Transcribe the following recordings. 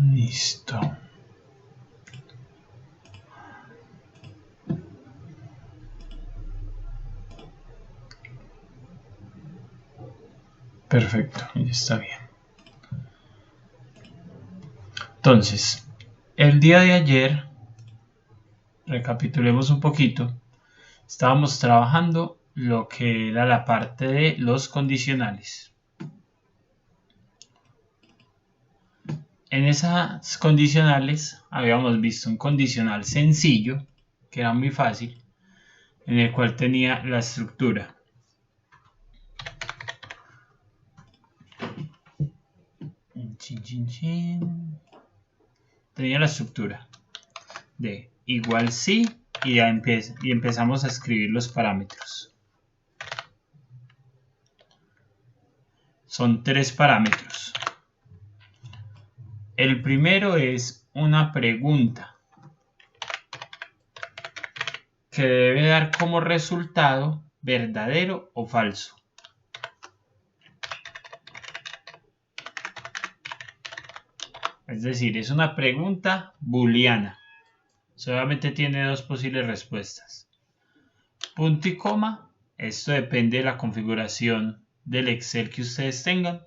Listo. Perfecto, ya está bien. Entonces, el día de ayer, recapitulemos un poquito, estábamos trabajando lo que era la parte de los condicionales. En esas condicionales habíamos visto un condicional sencillo, que era muy fácil, en el cual tenía la estructura. Tenía la estructura de igual sí y empezamos a escribir los parámetros. Son 3 parámetros. El primero es una pregunta que debe dar como resultado verdadero o falso. Es decir, es una pregunta booleana. Solamente tiene 2 posibles respuestas. Punto y coma. Esto depende de la configuración del Excel que ustedes tengan.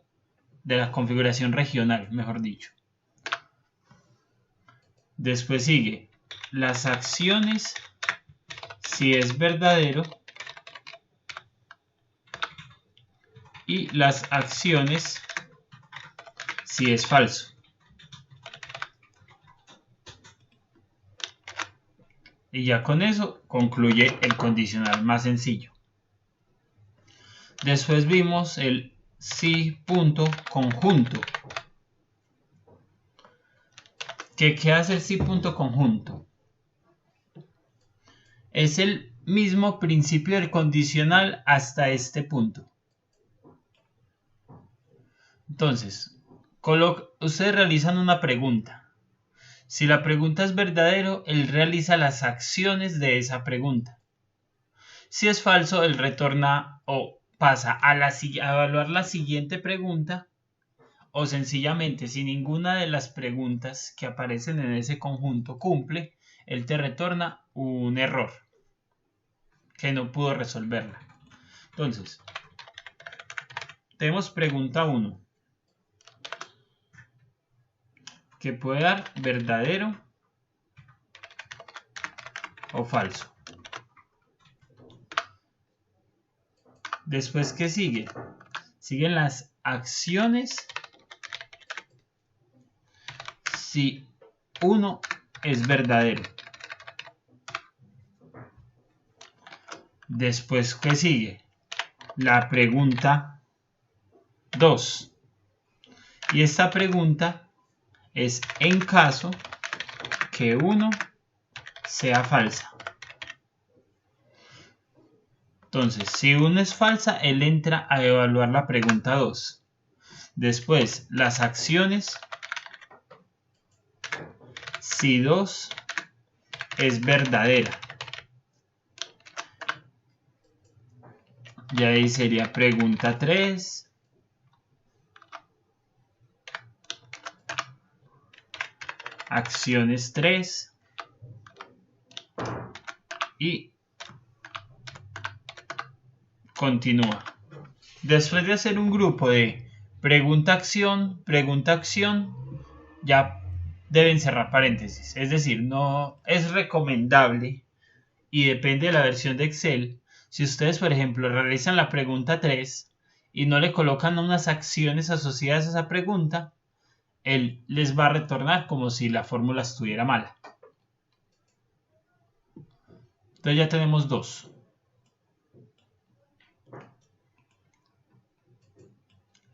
De la configuración regional, mejor dicho. Después sigue las acciones si es verdadero y las acciones si es falso. Y ya con eso concluye el condicional más sencillo. Después vimos el si punto conjunto. ¿Qué hace el si punto conjunto? Es el mismo principio del condicional hasta este punto. Entonces, ustedes realizan una pregunta. Si la pregunta es verdadero, él realiza las acciones de esa pregunta. Si es falso, él retorna o pasa a evaluar la siguiente pregunta, o sencillamente si ninguna de las preguntas que aparecen en ese conjunto cumple, él te retorna un error que no pudo resolverla. Entonces, tenemos pregunta 1, que puede dar verdadero o falso. Después, ¿qué sigue? Siguen las acciones si 1 es verdadero. Después, ¿qué sigue? La pregunta 2. Y esta pregunta es en caso que 1 sea falsa. Entonces, si 1 es falsa, él entra a evaluar la pregunta 2. Después, las acciones si 2 es verdadera. Y ahí sería pregunta 3. Acciones 3. Y continúa. Después de hacer un grupo de pregunta-acción, ya deben cerrar paréntesis. Es decir, no es recomendable y depende de la versión de Excel. Si ustedes, por ejemplo, realizan la pregunta 3 y no le colocan unas acciones asociadas a esa pregunta, él les va a retornar como si la fórmula estuviera mala. Entonces ya tenemos 2.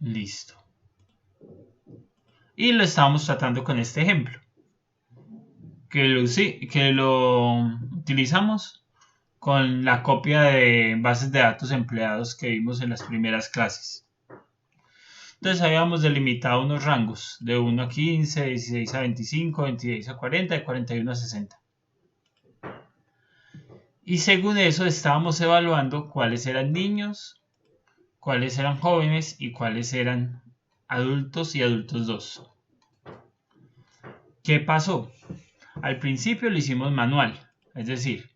Listo. Y lo estamos tratando con este ejemplo. Que lo utilizamos con la copia de bases de datos empleados que vimos en las primeras clases. Entonces habíamos delimitado unos rangos de 1 a 15, 16 a 25, 26 a 40 y 41 a 60. Y según eso estábamos evaluando cuáles eran niños, cuáles eran jóvenes y cuáles eran adultos y adultos 2. ¿Qué pasó? Al principio lo hicimos manual, es decir,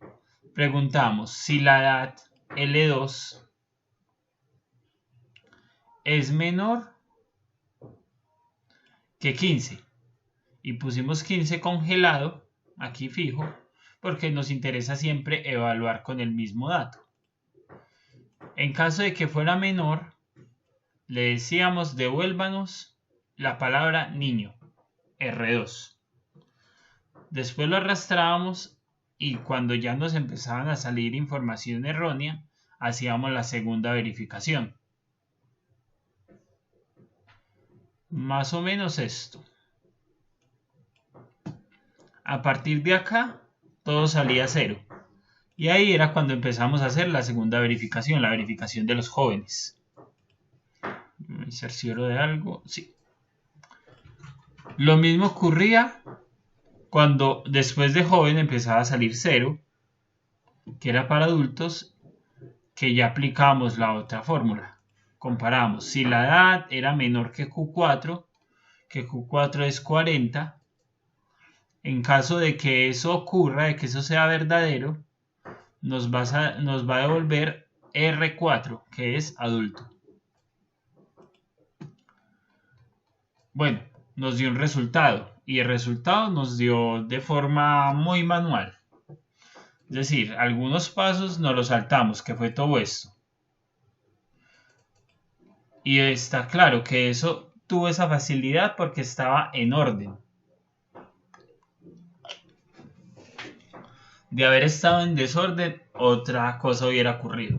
preguntamos si la edad L2 es menor que 15 y pusimos 15 congelado, aquí fijo, porque nos interesa siempre evaluar con el mismo dato. En caso de que fuera menor, le decíamos devuélvanos la palabra niño, R2. Después lo arrastrábamos y cuando ya nos empezaban a salir información errónea, hacíamos la segunda verificación. Más o menos esto. A partir de acá, todo salía 0. Y ahí era cuando empezamos a hacer la segunda verificación, la verificación de los jóvenes. Me cercioro de algo, sí. Lo mismo ocurría cuando después de joven empezaba a salir 0, que era para adultos, que ya aplicábamos la otra fórmula. Comparamos si la edad era menor que Q4, que Q4 es 40. En caso de que eso ocurra, de que eso sea verdadero, nos va a devolver R4, que es adulto. Bueno, nos dio un resultado y el resultado nos dio de forma muy manual. Es decir, algunos pasos nos los saltamos, que fue todo esto. Y está claro que eso tuvo esa facilidad porque estaba en orden. De haber estado en desorden, otra cosa hubiera ocurrido.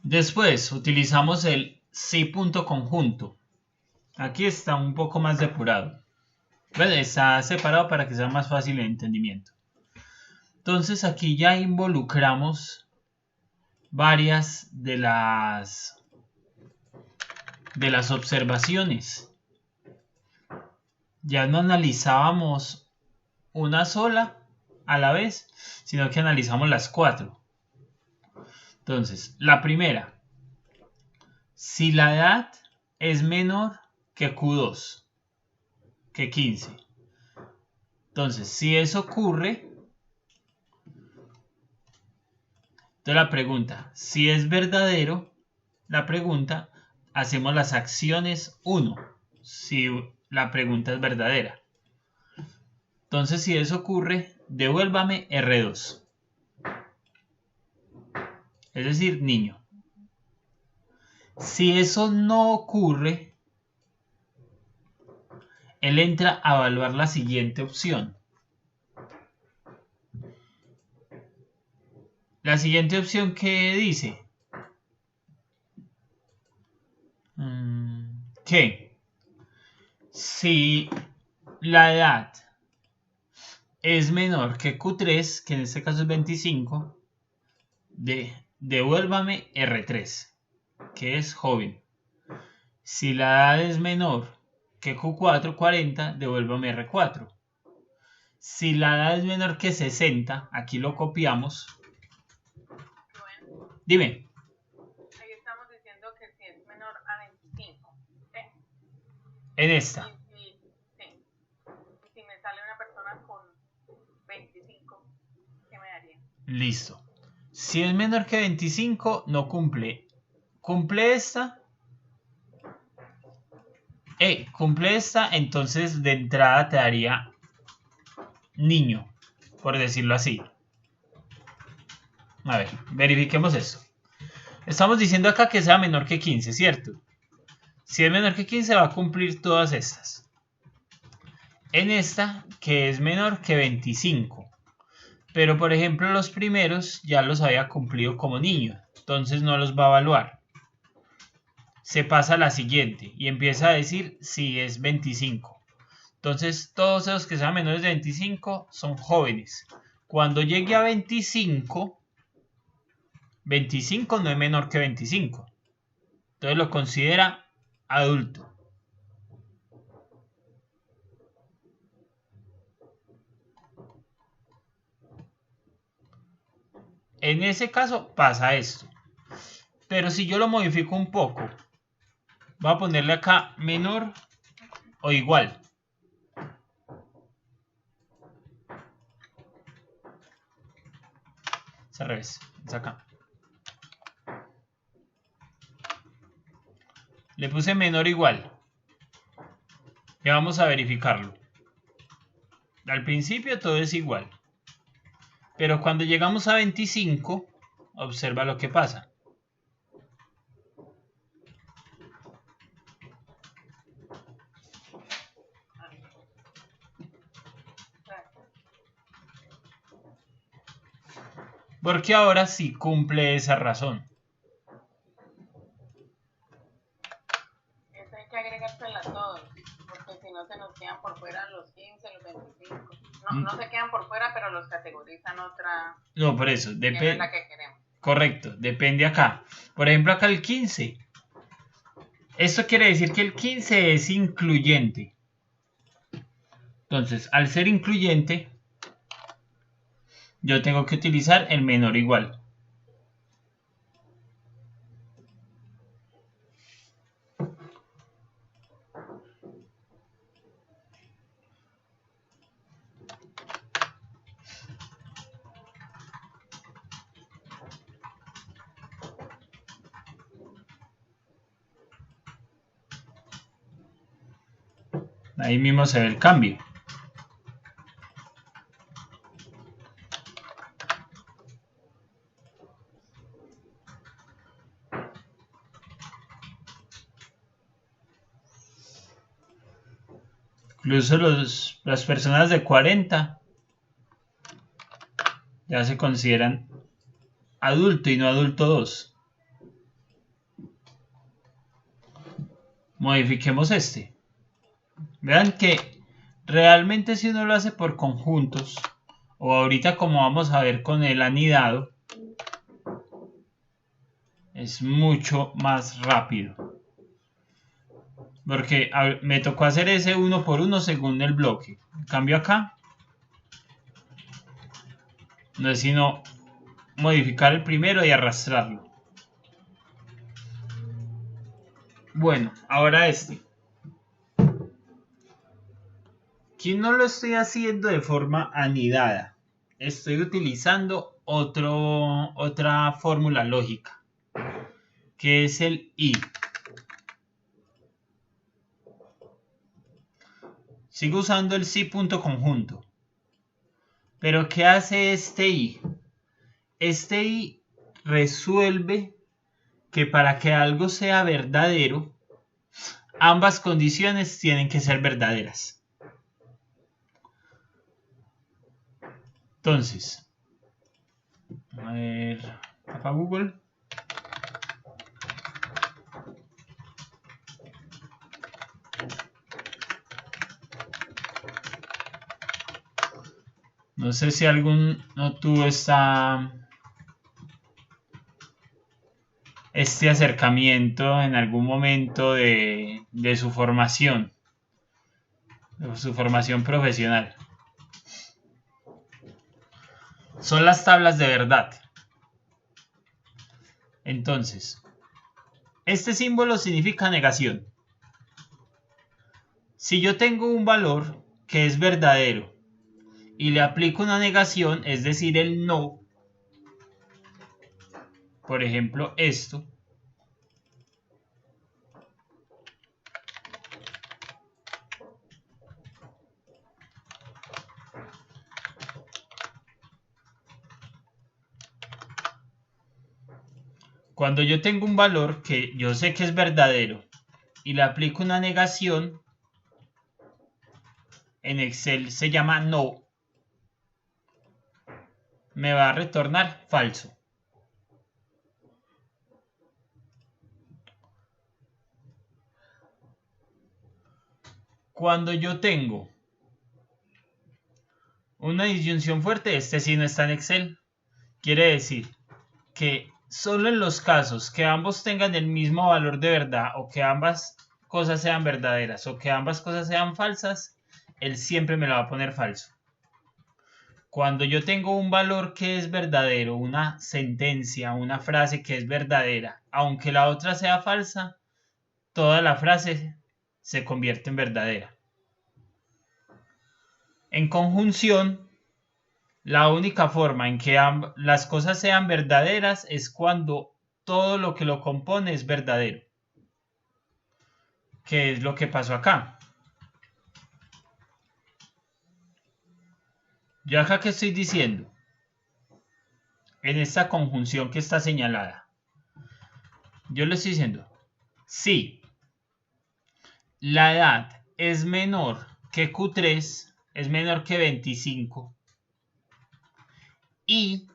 Después utilizamos el sí punto conjunto. Aquí está un poco más depurado. Bueno, está separado para que sea más fácil el entendimiento. Entonces aquí ya involucramos varias de las observaciones. Ya no analizábamos una sola a la vez, sino que analizamos las 4. Entonces, la primera, si la edad es menor que Q2, que 15. Entonces, si eso ocurre, entonces la pregunta, si es verdadero, la pregunta, hacemos las acciones 1, si la pregunta es verdadera. Entonces, si eso ocurre, devuélvame R2. Es decir, niño. Si eso no ocurre, él entra a evaluar la siguiente opción. La siguiente opción que dice que si la edad es menor que Q3, que en este caso es 25, devuélvame R3, que es joven. Si la edad es menor que Q4, 40, devuélvame R4. Si la edad es menor que 60, aquí lo copiamos. Dime. Ahí estamos diciendo que si es menor a 25. ¿Sí? En esta. Sí. Y si me sale una persona con 25, ¿qué me daría? Listo. Si es menor que 25, no cumple. ¿Cumple esta? Cumple esta, entonces de entrada te daría niño, por decirlo así. A ver, verifiquemos esto. Estamos diciendo acá que sea menor que 15, ¿cierto? Si es menor que 15 va a cumplir todas estas. En esta, que es menor que 25. Pero por ejemplo los primeros ya los había cumplido como niño, entonces no los va a evaluar. Se pasa a la siguiente y empieza a decir si es 25. Entonces todos esos que sean menores de 25 son jóvenes. Cuando llegue a 25, 25 no es menor que 25. Entonces lo considera adulto. En ese caso pasa esto. Pero si yo lo modifico un poco, voy a ponerle acá menor o igual. al revés, es acá. Le puse menor o igual. Ya vamos a verificarlo. Al principio todo es igual. Pero cuando llegamos a 25, observa lo que pasa. Porque ahora sí cumple esa razón. Eso hay que agregársela a todos, porque si no se nos quedan por fuera los 15, los 25. No se quedan por fuera, pero los categorizan otra. No, por eso, Que no es la que queremos. Correcto, depende acá. Por ejemplo, acá el 15. Esto quiere decir que el 15 es incluyente. Entonces, al ser incluyente, yo tengo que utilizar el menor o igual. Ahí mismo se ve el cambio. Incluso las personas de 40 ya se consideran adulto y no adulto 2. Modifiquemos este. Vean que realmente si uno lo hace por conjuntos, o ahorita como vamos a ver con el anidado, es mucho más rápido. Porque me tocó hacer ese uno por uno según el bloque. En cambio acá, no es sino modificar el primero y arrastrarlo. Bueno, ahora este. Aquí no lo estoy haciendo de forma anidada. Estoy utilizando otra fórmula lógica, que es el I. Sigo usando el sí punto conjunto. Pero ¿qué hace este I? Este I resuelve que para que algo sea verdadero, ambas condiciones tienen que ser verdaderas. Entonces, a ver, acá Google. No sé si alguno tuvo este acercamiento en algún momento de su formación profesional. Son las tablas de verdad. Entonces, este símbolo significa negación. Si yo tengo un valor que es verdadero y le aplico una negación, es decir, el no, por ejemplo, esto, cuando yo tengo un valor que yo sé que es verdadero y le aplico una negación, en Excel se llama no, me va a retornar falso. Cuando yo tengo una disyunción fuerte, este sí no está en Excel. Quiere decir que solo en los casos que ambos tengan el mismo valor de verdad, o que ambas cosas sean verdaderas, o que ambas cosas sean falsas, él siempre me lo va a poner falso. Cuando yo tengo un valor que es verdadero, una sentencia, una frase que es verdadera, aunque la otra sea falsa, toda la frase se convierte en verdadera. En conjunción, La única forma en que las cosas sean verdaderas es cuando todo lo que lo compone es verdadero. ¿Qué es lo que pasó acá? Yo acá que estoy diciendo, en esta conjunción que está señalada, yo le estoy diciendo, si la edad es menor que Q3, es menor que 25, y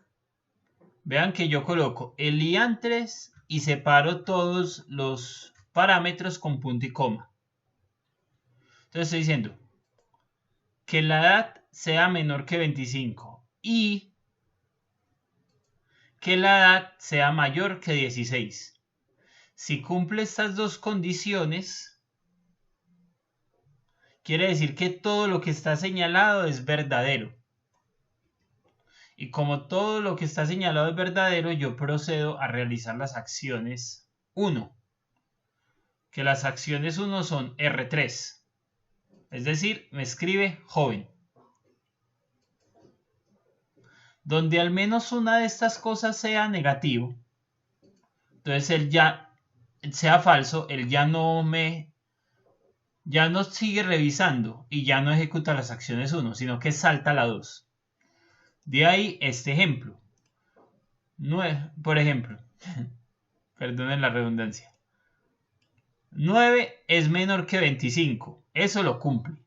vean que yo coloco el IAN3 y separo todos los parámetros con punto y coma. Entonces estoy diciendo que la edad sea menor que 25 y que la edad sea mayor que 16. Si cumple estas dos condiciones, quiere decir que todo lo que está señalado es verdadero. Y como todo lo que está señalado es verdadero, yo procedo a realizar las acciones 1. Que las acciones 1 son R3. Es decir, me escribe joven. Donde al menos una de estas cosas sea negativo, entonces él ya sea falso, él ya no sigue revisando y ya no ejecuta las acciones 1, sino que salta la 2. De ahí este ejemplo. Por ejemplo, perdonen la redundancia. 9 es menor que 25. Eso lo cumple.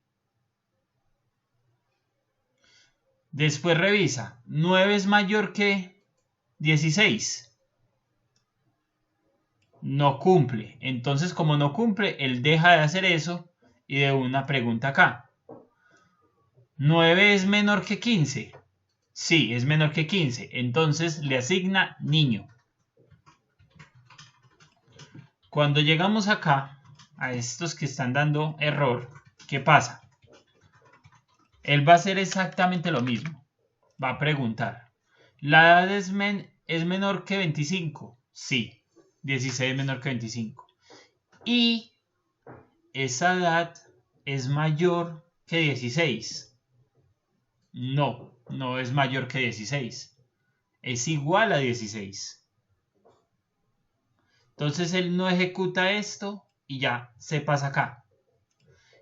Después revisa. 9 es mayor que 16. No cumple. Entonces, como no cumple, él deja de hacer eso y de una pregunta acá. 9 es menor que 15. Sí, es menor que 15. Entonces le asigna niño. Cuando llegamos acá, a estos que están dando error, ¿qué pasa? Él va a hacer exactamente lo mismo. Va a preguntar, ¿la edad es menor que 25? Sí, 16 es menor que 25. Y esa edad es mayor que 16. No, no es mayor que 16. Es igual a 16. Entonces él no ejecuta esto y ya se pasa acá.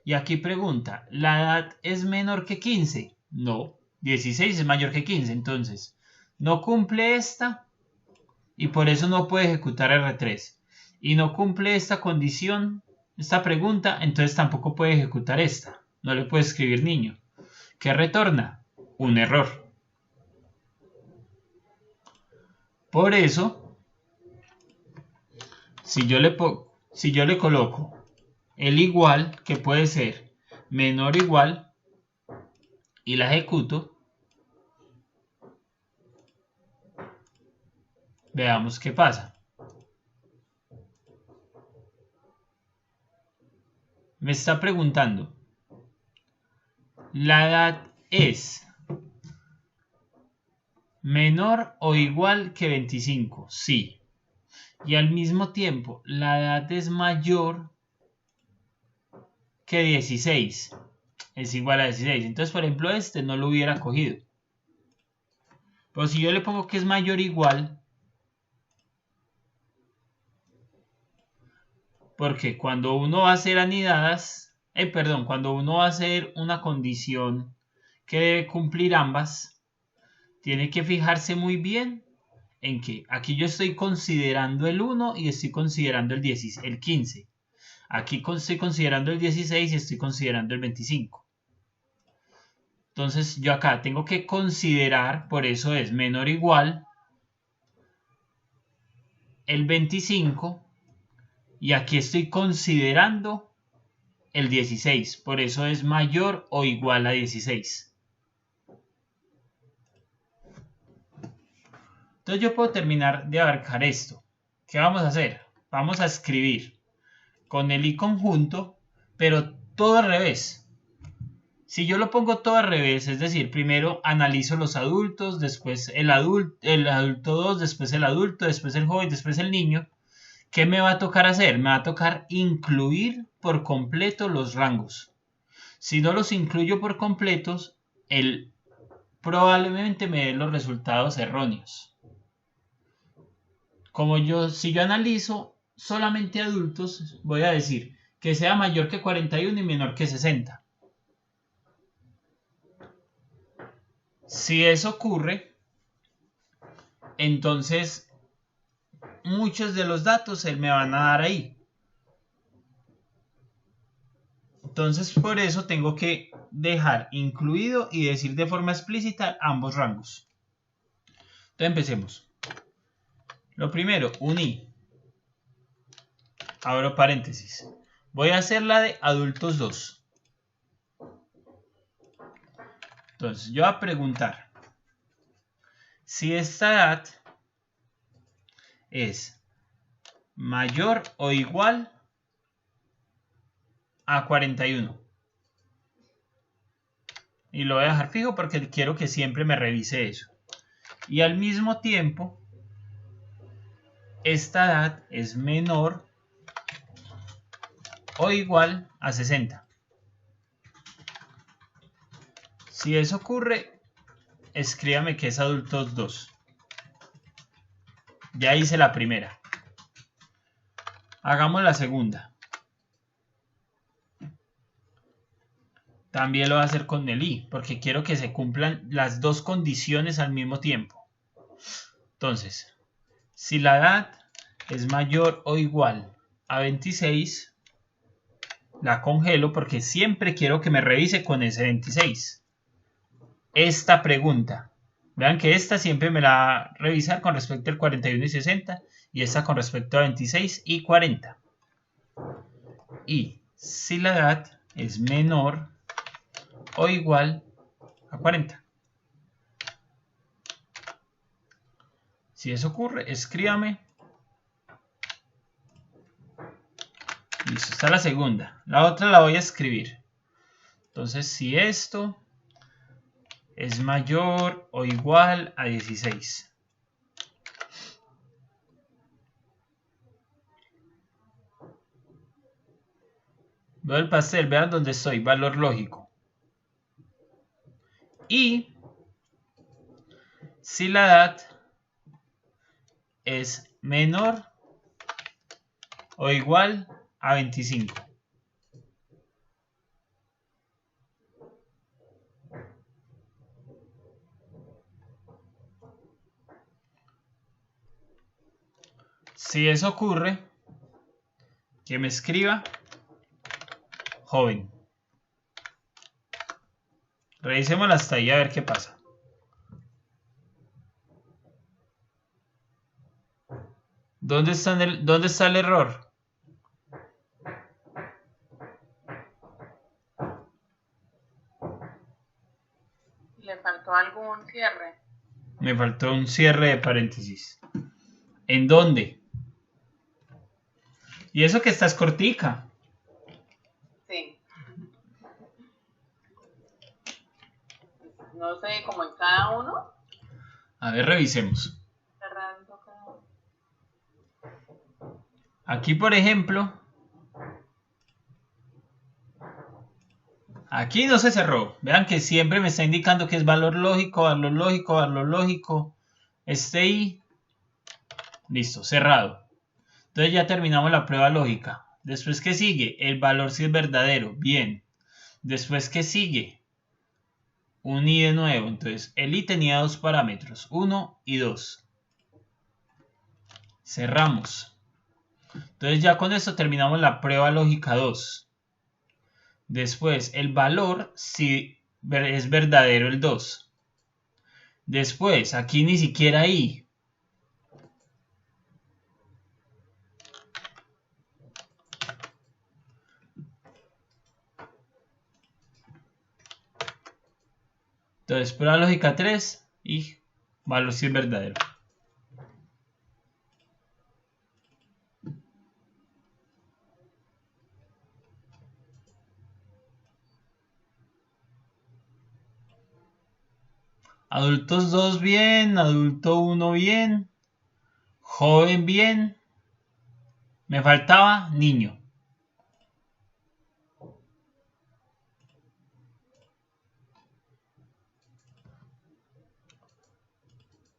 Y aquí pregunta, ¿la edad es menor que 15? No, 16 es mayor que 15, entonces no cumple esta y por eso no puede ejecutar R3. Y no cumple esta condición, esta pregunta, entonces tampoco puede ejecutar esta. No le puede escribir niño. ¿Qué retorna? Un error. Por eso, si yo le coloco el igual, que puede ser menor o igual, y la ejecuto, veamos qué pasa. Me está preguntando, ¿la edad es menor o igual que 25? Sí. Y al mismo tiempo, ¿la edad es mayor que 16? Es igual a 16. Entonces, por ejemplo, este no lo hubiera cogido. Pero si yo le pongo que es mayor o igual, porque cuando uno va a hacer anidadas, cuando uno va a hacer una condición que debe cumplir ambas, tiene que fijarse muy bien en que aquí yo estoy considerando el 1 y estoy considerando el 15. Aquí estoy considerando el 16 y estoy considerando el 25. Entonces yo acá tengo que considerar, por eso es menor o igual, el 25 y aquí estoy considerando el 16, por eso es mayor o igual a 16. Entonces yo puedo terminar de abarcar esto. ¿Qué vamos a hacer? Vamos a escribir con el i conjunto, pero todo al revés. Si yo lo pongo todo al revés, es decir, primero analizo los adultos, después el adulto 2, después el adulto, después el joven, después el niño, ¿qué me va a tocar hacer? Me va a tocar incluir por completo los rangos. Si no los incluyo por completos, probablemente me dé los resultados erróneos. Si yo analizo solamente adultos, voy a decir que sea mayor que 41 y menor que 60. Si eso ocurre, entonces muchos de los datos se me van a dar ahí. Entonces por eso tengo que dejar incluido y decir de forma explícita ambos rangos. Entonces empecemos. Lo primero, uní. Abro paréntesis. Voy a hacer la de adultos 2. Entonces yo voy a preguntar si esta edad es mayor o igual a 41. Y lo voy a dejar fijo porque quiero que siempre me revise eso. Y al mismo tiempo, esta edad es menor o igual a 60. Si eso ocurre, escríbame que es adultos 2. Ya hice la primera. Hagamos la segunda. También lo voy a hacer con el i, porque quiero que se cumplan las dos condiciones al mismo tiempo. Entonces, si la edad es mayor o igual a 26, la congelo porque siempre quiero que me revise con ese 26. Esta pregunta, vean que esta siempre me la va a revisar con respecto al 41 y 60 y esta con respecto a 26 y 40. Y si la edad es menor o igual a 40. Si eso ocurre, escríbame. Listo, está la segunda. La otra la voy a escribir. Entonces, si esto es mayor o igual a 16. Veo el pastel, vean dónde estoy, valor lógico. Y si la edad es menor o igual a 25. Si eso ocurre, que me escriba joven. Revisémosla hasta ahí a ver qué pasa. ¿Dónde está el error? ¿Le faltó algún cierre? Me faltó un cierre de paréntesis. ¿En dónde? Y eso que estás cortica. Sí. No sé, como en cada uno. A ver, revisemos. Cerrando cada uno. Aquí, por ejemplo, aquí no se cerró. Vean que siempre me está indicando que es valor lógico, valor lógico, valor lógico. Este i. Listo, cerrado. Entonces ya terminamos la prueba lógica. Después, ¿qué sigue? El valor si es verdadero. Bien. Después, ¿qué sigue? Un i de nuevo. Entonces, el i tenía dos parámetros, 1 y 2. Cerramos. Entonces ya con esto terminamos la prueba lógica 2. Después, el valor si es verdadero el 2. Después, aquí ni siquiera i. Entonces, prueba lógica 3 y valor si es verdadero. Adultos 2 bien, adulto 1 bien, joven bien. Me faltaba niño.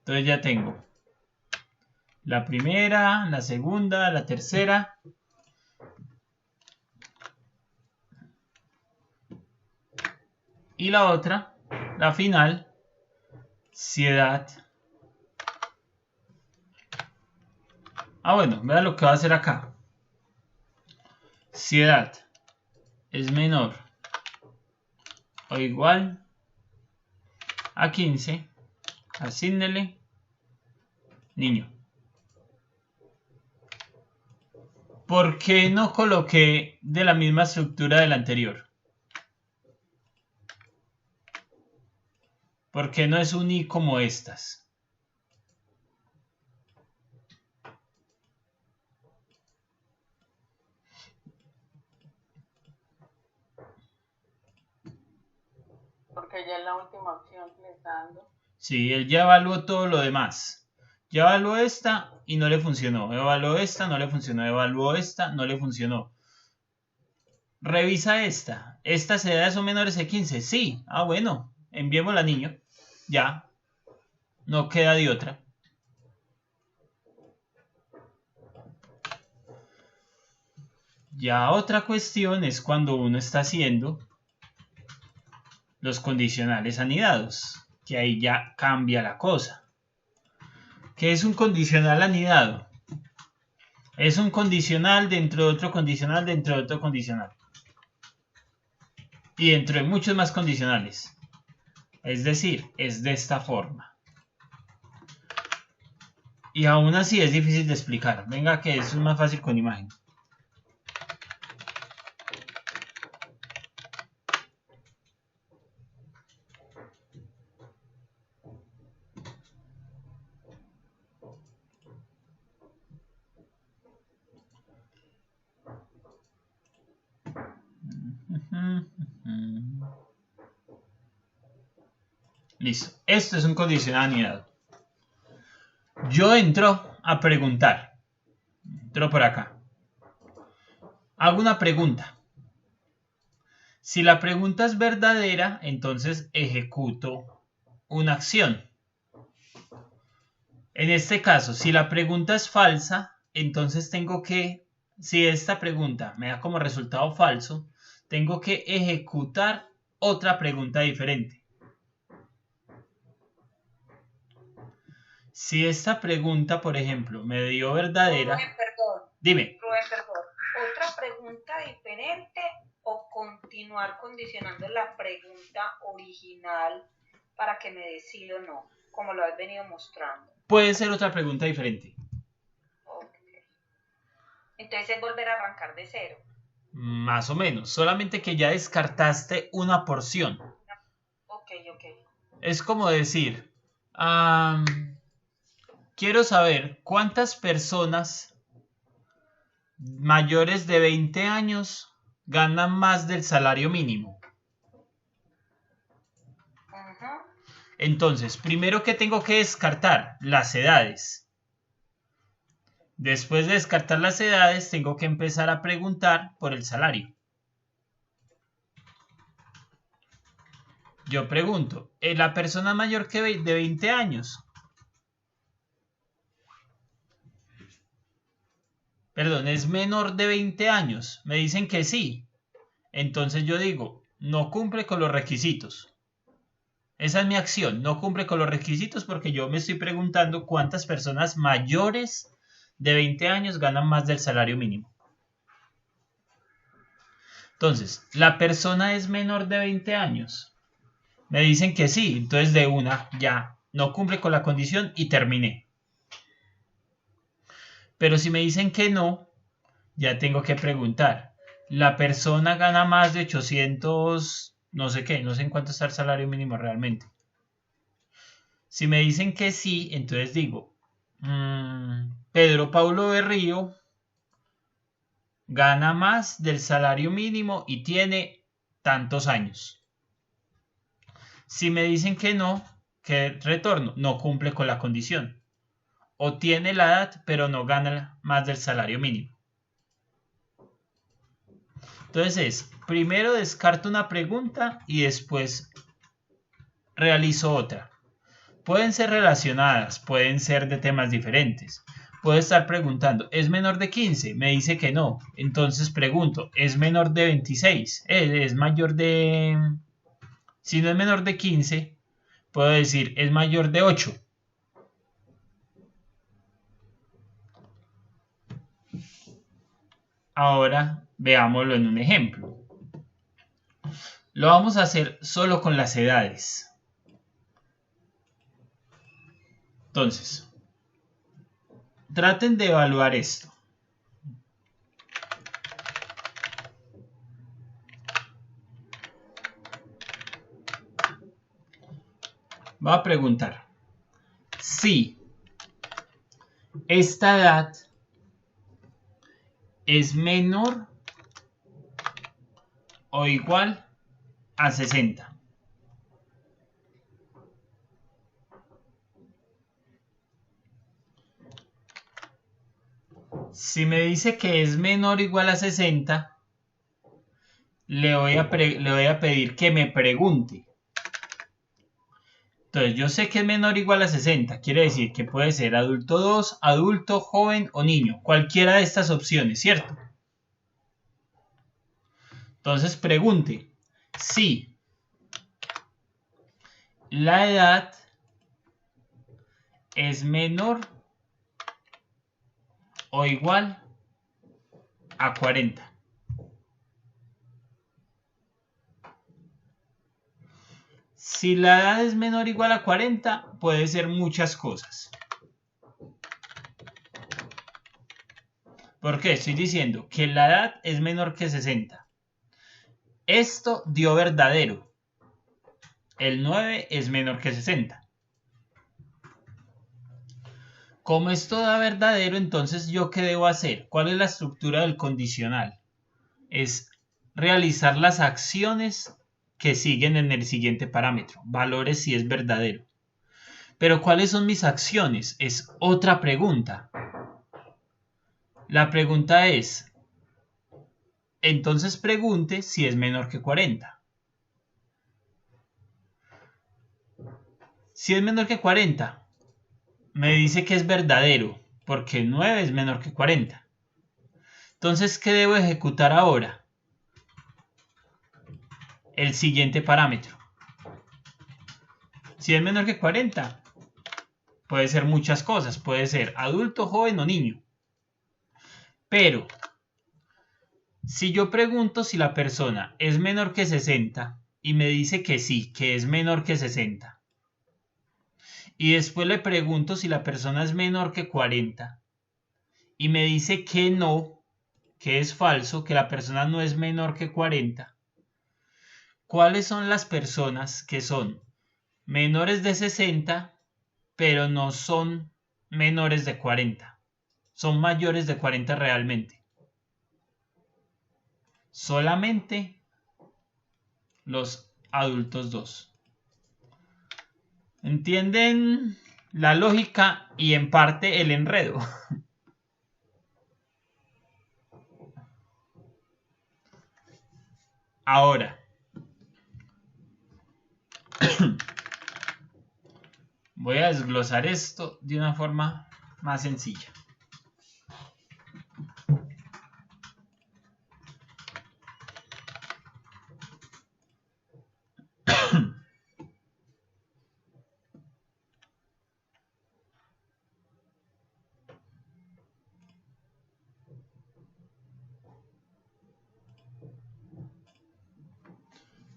Entonces ya tengo la primera, la segunda, la tercera. Y la otra, la final, si edad. Bueno, vean lo que va a hacer acá. Si edad es menor o igual a 15, asígnele niño. ¿Por qué no coloqué de la misma estructura del anterior? Porque no es un i como estas. Porque ya es la última opción que le está dando. Sí, él ya evaluó todo lo demás. Ya evaluó esta y no le funcionó. Evaluó esta, no le funcionó. Evaluó esta, no le funcionó. Revisa esta. ¿Estas edades son menores de 15? Sí. Bueno. Enviémosla al niño. Ya. No queda de otra. Ya otra cuestión es cuando uno está haciendo los condicionales anidados. Que ahí ya cambia la cosa. ¿Qué es un condicional anidado? Es un condicional dentro de otro condicional dentro de otro condicional. Y dentro de muchos más condicionales. Es decir, es de esta forma. Y aún así es difícil de explicar. Venga, que eso es más fácil con imagen. Listo. Esto es un condicional anidado. Yo entro a preguntar. Entro por acá. Hago una pregunta. Si la pregunta es verdadera, entonces ejecuto una acción. En este caso, si la pregunta es falsa, entonces tengo que, si esta pregunta me da como resultado falso, tengo que ejecutar otra pregunta diferente. Si esta pregunta, por ejemplo, me dio verdadera... Perdón. Dime. Rubén, perdón. ¿Otra pregunta diferente o continuar condicionando la pregunta original para que me dé sí o no, como lo has venido mostrando? Puede ser otra pregunta diferente. Okay. Entonces es volver a arrancar de cero. Más o menos, solamente que ya descartaste una porción. Ok. Es como decir, quiero saber cuántas personas mayores de 20 años ganan más del salario mínimo. Entonces, primero que tengo que descartar las edades. Después de descartar las edades, tengo que empezar a preguntar por el salario. Yo pregunto, ¿la persona mayor que de 20 años? Perdón, ¿es menor de 20 años? Me dicen que sí. Entonces yo digo, no cumple con los requisitos. Esa es mi acción, no cumple con los requisitos porque yo me estoy preguntando cuántas personas mayores de 20 años ganan más del salario mínimo. Entonces, ¿la persona es menor de 20 años? Me dicen que sí, entonces de una ya no cumple con la condición y terminé. Pero si me dicen que no, ya tengo que preguntar. ¿La persona gana más de 800, no sé qué, no sé en cuánto está el salario mínimo realmente? Si me dicen que sí, entonces digo, Pedro Paulo Berrío gana más del salario mínimo y tiene tantos años. Si me dicen que no, ¿qué retorno? No cumple con la condición. O tiene la edad, pero no gana más del salario mínimo. Entonces, primero descarto una pregunta y después realizo otra. pueden ser relacionadas, pueden ser de temas diferentes. Puedo estar preguntando, ¿es menor de 15? Me dice que no. Entonces pregunto, ¿es menor de 26? ¿Es mayor de...? Si no es menor de 15, puedo decir, ¿es mayor de 8? Ahora veámoslo en un ejemplo. Lo vamos a hacer solo con las edades. Entonces, traten de evaluar esto. Va a preguntar si esta edad es menor o igual a 60. Si me dice que es menor o igual a 60, le voy a pedir que me pregunte. Entonces, yo sé que es menor o igual a 60. Quiere decir que puede ser adulto 2, adulto, joven o niño. Cualquiera de estas opciones, ¿cierto? Entonces, pregunte si la edad es menor o igual a 40. Si la edad es menor o igual a 40, puede ser muchas cosas. ¿Por qué? Estoy diciendo que la edad es menor que 60. Esto dio verdadero. El 9 es menor que 60. Como esto da verdadero, entonces ¿yo qué debo hacer? ¿Cuál es la estructura del condicional? Es realizar las acciones que siguen en el siguiente parámetro. Valores si es verdadero. Pero ¿cuáles son mis acciones? Es otra pregunta. La pregunta es, entonces pregunte si es menor que 40. Si es menor que 40, me dice que es verdadero, porque 9 es menor que 40. Entonces, ¿qué debo ejecutar ahora? El siguiente parámetro. Si es menor que 40, puede ser muchas cosas. Puede ser adulto, joven o niño. Pero, si yo pregunto si la persona es menor que 60 y me dice que sí, que es menor que 60, y después le pregunto si la persona es menor que 40 y me dice que no, que es falso, que la persona no es menor que 40, ¿cuáles son las personas que son menores de 60 pero no son menores de 40? Son mayores de 40 realmente. Solamente los adultos 2. ¿Entienden la lógica y en parte el enredo? Ahora, voy a desglosar esto de una forma más sencilla.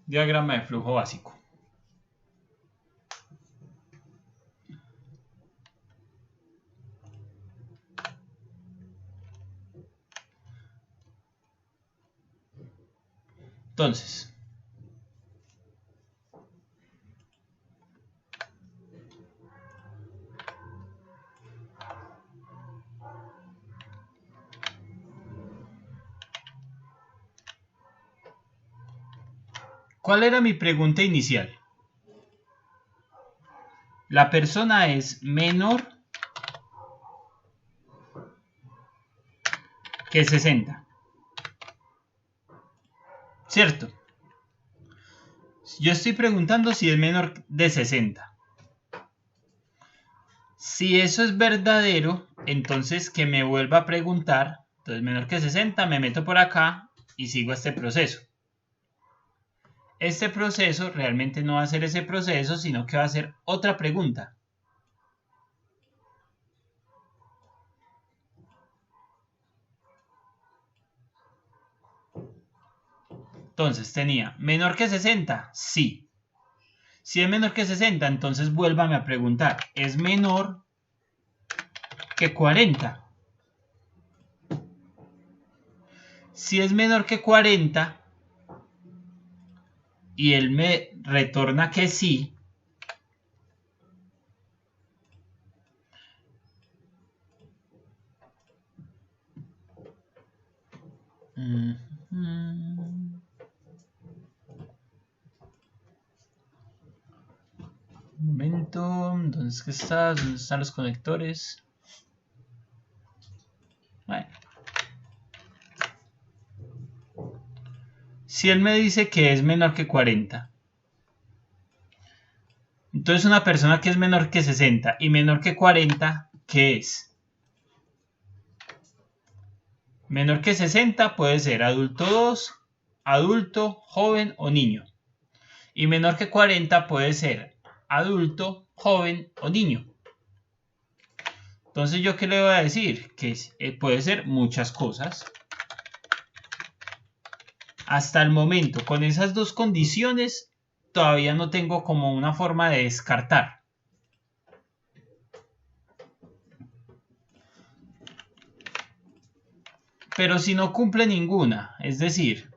Diagrama de flujo básico. Entonces, ¿cuál era mi pregunta inicial? La persona es menor que 60. ¿Cierto? Yo estoy preguntando si es menor de 60. Si eso es verdadero, entonces que me vuelva a preguntar. Entonces menor que 60, me meto por acá y sigo este proceso. Este proceso realmente no va a ser ese proceso, sino que va a ser otra pregunta. Entonces tenía, ¿menor que 60? Sí. Si es menor que 60, entonces vuélvame a preguntar, ¿es menor que 40? Si es menor que 40 y él me retorna que sí, un momento, ¿dónde es que estás? ¿Dónde están los conectores? Bueno. Si él me dice que es menor que 40, entonces una persona que es menor que 60 y menor que 40, ¿qué es? Menor que 60 puede ser adulto 2, adulto, joven o niño. Y menor que 40 puede ser adulto, joven o niño. Entonces, ¿yo qué le voy a decir? Que puede ser muchas cosas. Hasta el momento, con esas dos condiciones, todavía no tengo como una forma de descartar. Pero si no cumple ninguna, es decir,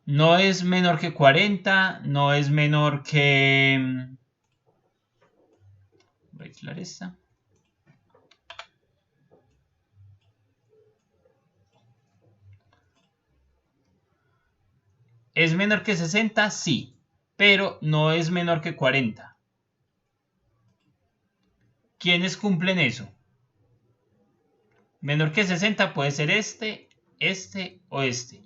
no es menor que 40, no es menor que... Voy a aislar esta. ¿Es menor que 60? Sí, pero no es menor que 40. ¿Quiénes cumplen eso? Menor que 60 puede ser este o este.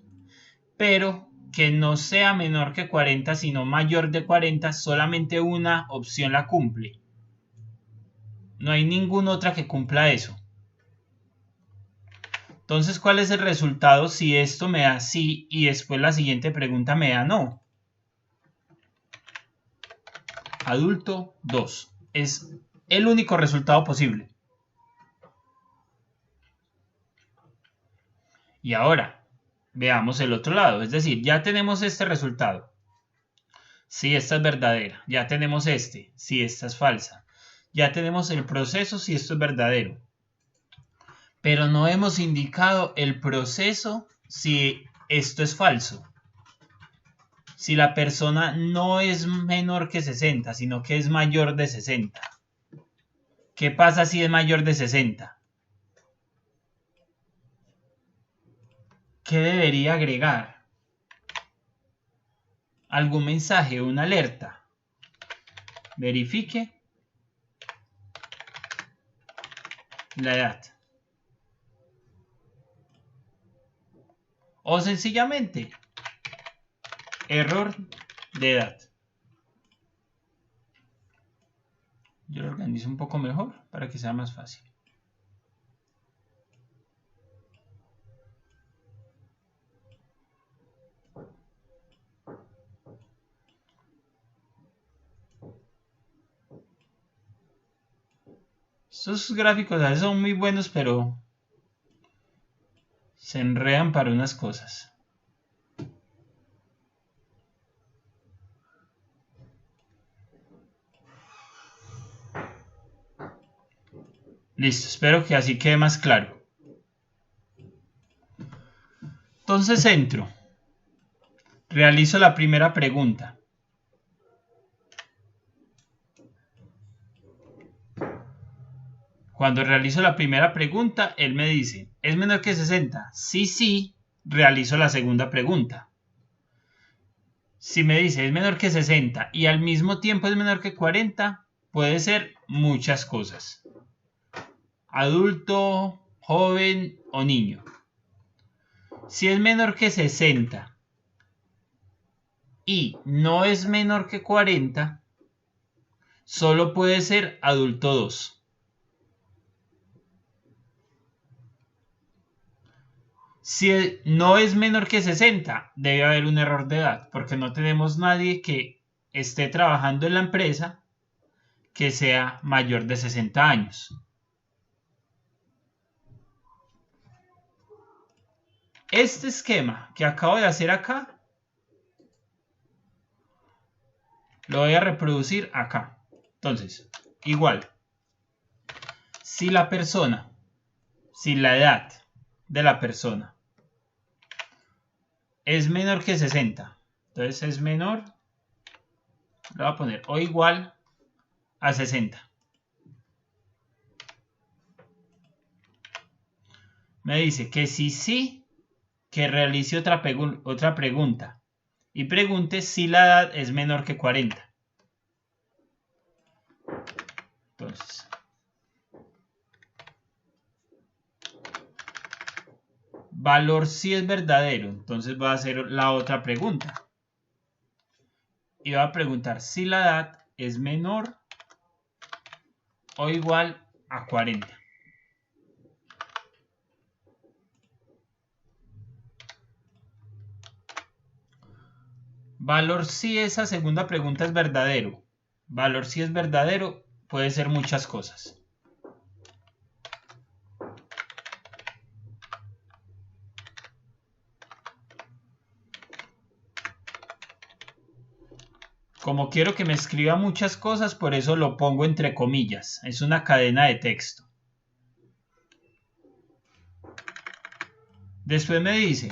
Pero que no sea menor que 40, sino mayor de 40, solamente una opción la cumple. No hay ninguna otra que cumpla eso. Entonces, ¿cuál es el resultado si esto me da sí y después la siguiente pregunta me da no? Adulto 2. Es el único resultado posible. Y ahora, veamos el otro lado. Es decir, ya tenemos este resultado. Si esta es verdadera. Ya tenemos este. Si esta es falsa. Ya tenemos el proceso si esto es verdadero. Pero no hemos indicado el proceso si esto es falso. Si la persona no es menor que 60, sino que es mayor de 60. ¿Qué pasa si es mayor de 60? ¿Qué debería agregar? ¿Algún mensaje o una alerta? Verifique la edad. O sencillamente, error de edad. Yo lo organizo un poco mejor para que sea más fácil. Estos gráficos a veces son muy buenos, pero se enredan para unas cosas. Listo, espero que así quede más claro. Entonces entro. Realizo la primera pregunta. Cuando realizo la primera pregunta, él me dice, ¿es menor que 60? Sí, sí, realizo la segunda pregunta. Si me dice, es menor que 60 y al mismo tiempo es menor que 40, puede ser muchas cosas. Adulto, joven o niño. Si es menor que 60 y no es menor que 40, solo puede ser adulto 2. Si no es menor que 60, debe haber un error de edad, porque no tenemos nadie que esté trabajando en la empresa que sea mayor de 60 años. Este esquema que acabo de hacer acá, lo voy a reproducir acá. Entonces, igual, si la edad de la persona es menor que 60, entonces es menor, le voy a poner o igual a 60. Me dice que si sí, que realice otra pregunta y pregunte si la edad es menor que 40. Entonces, valor si es verdadero, entonces voy a hacer la otra pregunta y voy a preguntar si la edad es menor o igual a 40. Valor si esa segunda pregunta es verdadero. Valor si es verdadero puede ser muchas cosas. Como quiero que me escriba muchas cosas, por eso lo pongo entre comillas. Es una cadena de texto. Después me dice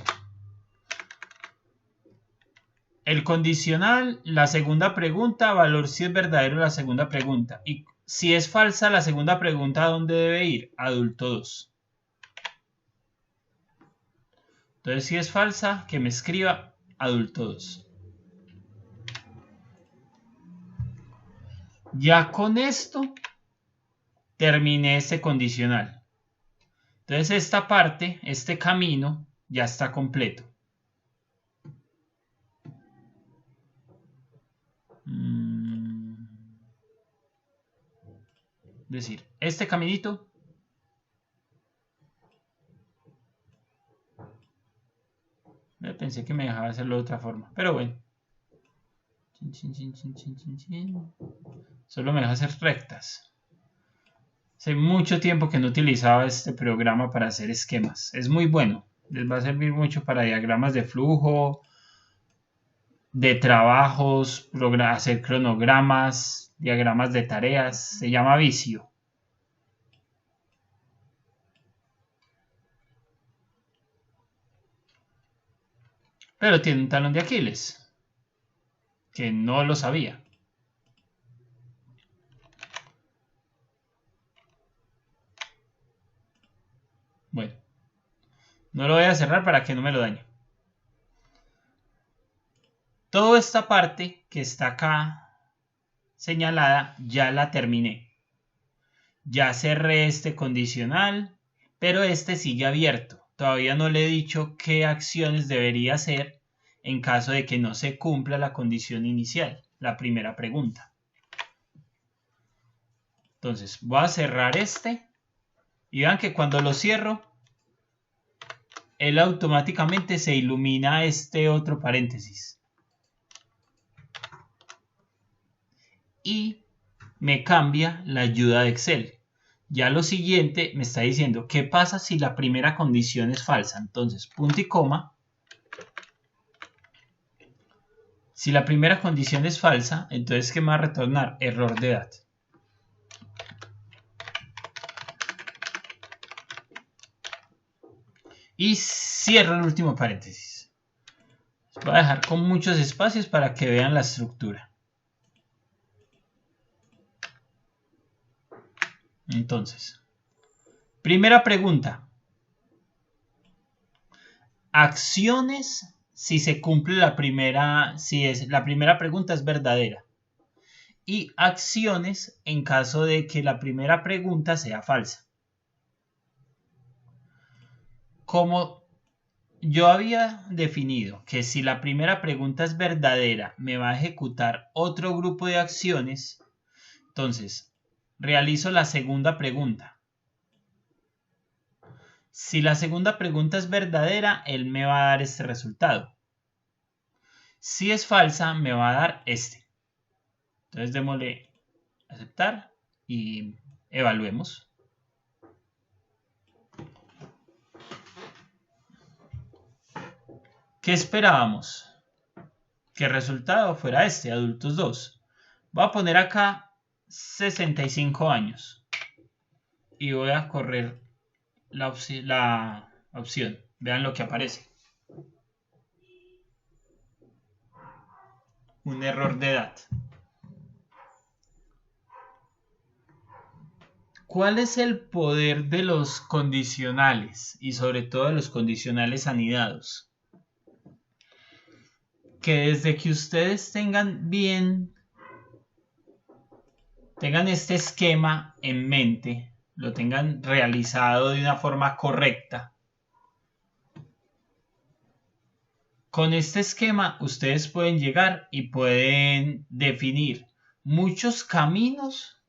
el condicional, la segunda pregunta, valor si es verdadero la segunda pregunta. Y si es falsa la segunda pregunta, ¿a dónde debe ir? Adulto 2. Entonces, si es falsa, que me escriba adulto 2. Ya con esto terminé este condicional. Entonces, esta parte, este camino, ya está completo. Es decir, este caminito pensé que me dejaba hacerlo de otra forma, pero bueno. Solo me deja hacer rectas. Hace mucho tiempo que no utilizaba este programa para hacer esquemas. Es muy bueno. Les va a servir mucho para diagramas de flujo, de trabajos, hacer cronogramas, diagramas de tareas. Se llama Visio. Pero tiene un talón de Aquiles, que no lo sabía. Bueno, no lo voy a cerrar para que no me lo dañe. Toda esta parte que está acá señalada ya la terminé. Ya cerré este condicional, pero este sigue abierto. Todavía no le he dicho qué acciones debería hacer en caso de que no se cumpla la condición inicial, la primera pregunta. Entonces voy a cerrar este y vean que cuando lo cierro, él automáticamente se ilumina este otro paréntesis. Y me cambia la ayuda de Excel. Ya lo siguiente me está diciendo, ¿qué pasa si la primera condición es falsa? Entonces, punto y coma. Si la primera condición es falsa, entonces ¿qué me va a retornar? Error de edad. Y cierro el último paréntesis. Voy a dejar con muchos espacios para que vean la estructura. Entonces, primera pregunta. Acciones si se cumple la primera pregunta es verdadera. Y acciones en caso de que la primera pregunta sea falsa. Como yo había definido que si la primera pregunta es verdadera, me va a ejecutar otro grupo de acciones. Entonces, realizo la segunda pregunta. Si la segunda pregunta es verdadera, él me va a dar este resultado. Si es falsa, me va a dar este. Entonces démosle aceptar y evaluemos. ¿Qué esperábamos? Que el resultado fuera este, adultos 2. Voy a poner acá 65 años y voy a correr la opción. Vean lo que aparece. Un error de edad. ¿Cuál es el poder de los condicionales y sobre todo de los condicionales anidados? Que desde que ustedes tengan este esquema en mente, lo tengan realizado de una forma correcta, con este esquema ustedes pueden llegar y pueden definir muchos caminos,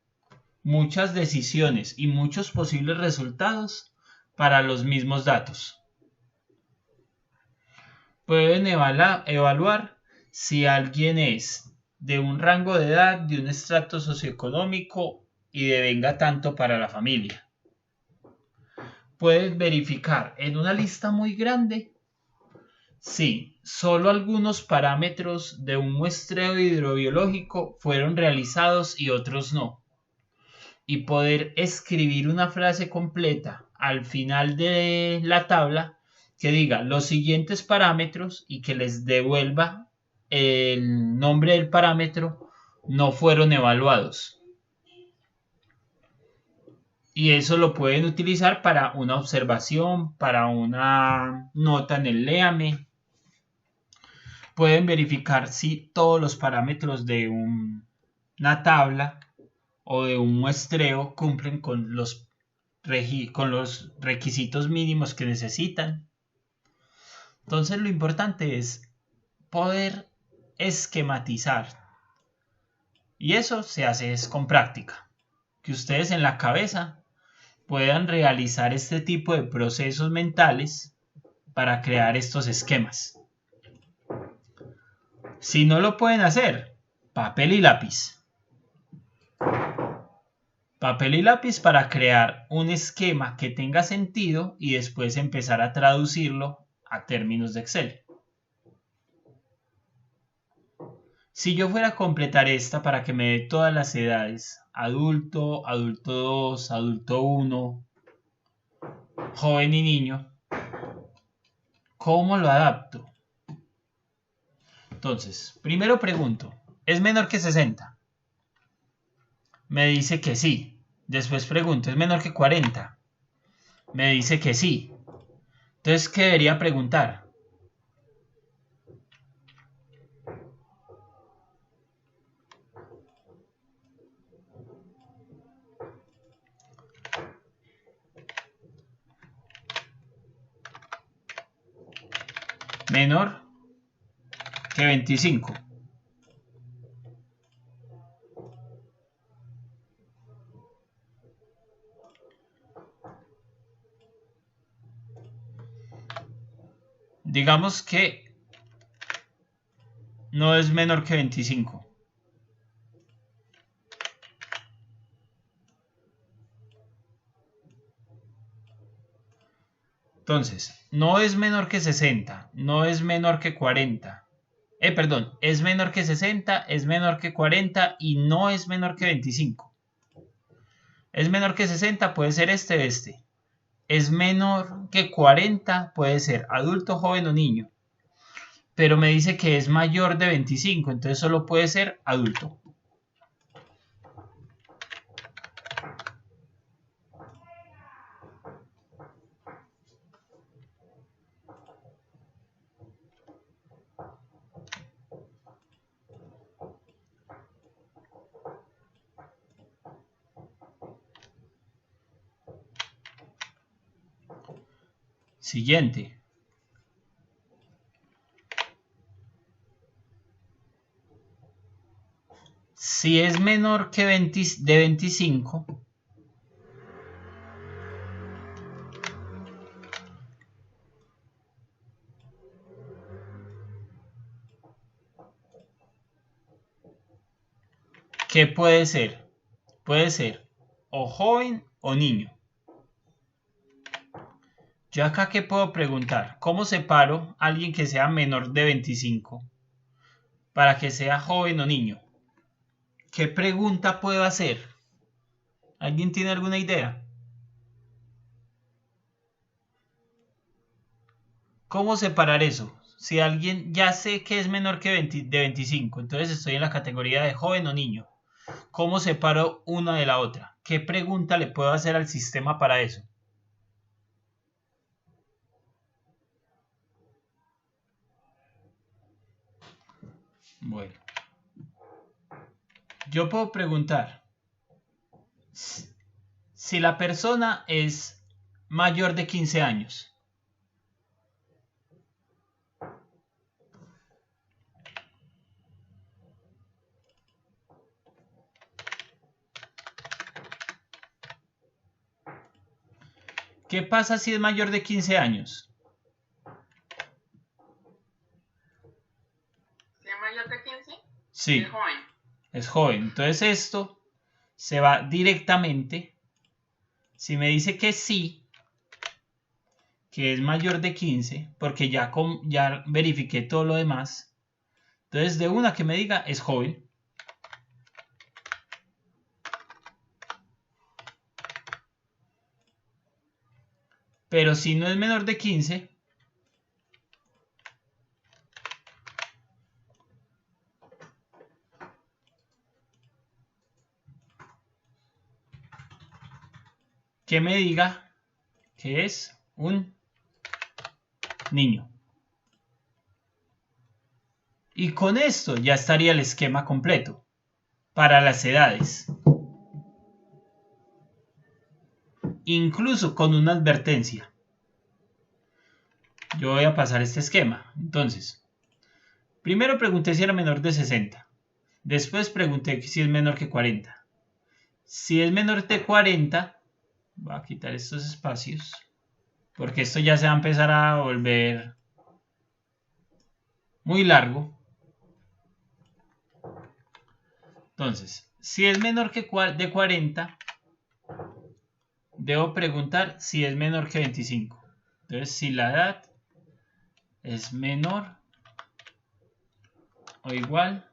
muchas decisiones y muchos posibles resultados para los mismos datos. Pueden evaluar si alguien es de un rango de edad, de un estrato socioeconómico y devenga tanto para la familia. Pueden verificar en una lista muy grande si solo algunos parámetros de un muestreo hidrobiológico fueron realizados y otros no. Y poder escribir una frase completa al final de la tabla que diga los siguientes parámetros y que les devuelva el nombre del parámetro no fueron evaluados. Y eso lo pueden utilizar para una observación, para una nota en el léame. Pueden verificar si todos los parámetros de una tabla o de un muestreo cumplen con los requisitos mínimos que necesitan. Entonces lo importante es poder esquematizar. Y eso se hace con práctica. Que ustedes en la cabeza puedan realizar este tipo de procesos mentales para crear estos esquemas. Si no lo pueden hacer, papel y lápiz. Papel y lápiz para crear un esquema que tenga sentido y después empezar a traducirlo a términos de Excel. Si yo fuera a completar esta para que me dé todas las edades, adulto, adulto 2, adulto 1, joven y niño, ¿cómo lo adapto? Entonces, primero pregunto, ¿es menor que 60? Me dice que sí. Después pregunto, ¿es menor que 40? Me dice que sí. Entonces, ¿qué debería preguntar? Menor que 25. Digamos que no es menor que 25. Entonces, no es menor que 60, no es menor que 40. Es menor que 60, es menor que 40 y no es menor que 25. Es menor que 60, puede ser este. Es menor que 40, puede ser adulto, joven o niño. Pero me dice que es mayor de 25, entonces solo puede ser adulto. Siguiente. si es menor que 25, ¿qué puede ser? Puede ser o joven o niño. Yo acá, ¿qué puedo preguntar? ¿Cómo separo a alguien que sea menor de 25 para que sea joven o niño? ¿Qué pregunta puedo hacer? ¿Alguien tiene alguna idea? ¿Cómo separar eso? Si alguien ya sé que es menor que de 25, entonces estoy en la categoría de joven o niño. ¿Cómo separo una de la otra? ¿Qué pregunta le puedo hacer al sistema para eso? Bueno, yo puedo preguntar si la persona es mayor de 15 años. ¿Qué pasa si es mayor de 15 años? ¿Si es mayor de 15? Sí. Es joven. Es joven. Entonces esto se va directamente. Si me dice que sí, que es mayor de 15, porque ya verifiqué todo lo demás. Entonces de una que me diga es joven. Pero si no es menor de 15, que me diga que es un niño. Y con esto ya estaría el esquema completo para las edades. Incluso con una advertencia. Yo voy a pasar este esquema. Entonces, primero pregunté si era menor de 60. Después pregunté si es menor que 40. Si es menor de 40, voy a quitar estos espacios, porque esto ya se va a empezar a volver muy largo. Entonces, si es menor que de 40, debo preguntar si es menor que 25. Entonces, si la edad es menor o igual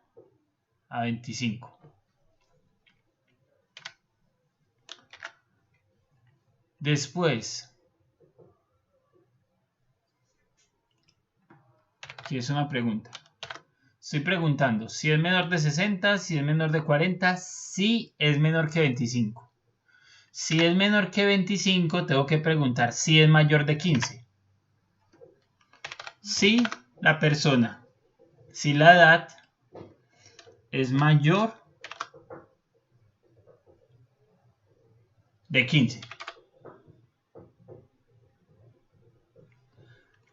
a 25. Después, aquí es una pregunta. Estoy preguntando si es menor de 60, si es menor de 40, si es menor que 25. Si es menor que 25, tengo que preguntar si es mayor de 15. Si la persona, si la edad es mayor de 15.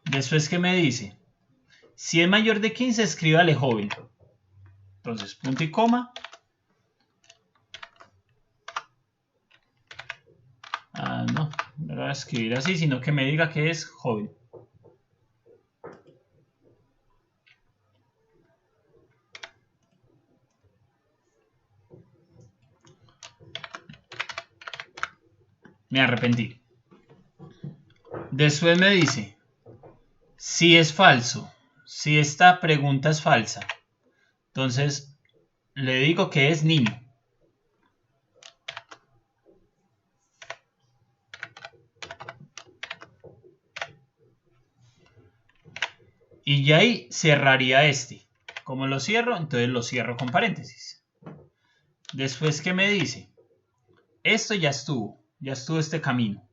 Después, ¿qué me dice? Si es mayor de 15, escríbale joven. Entonces, punto y coma. No lo voy a escribir así, sino que me diga que es joven. Me arrepentí. Después me dice, si es falso, si esta pregunta es falsa, entonces le digo que es niño. Y ya ahí cerraría este. Como lo cierro, entonces lo cierro con paréntesis. Después, ¿qué me dice? Esto ya estuvo este camino.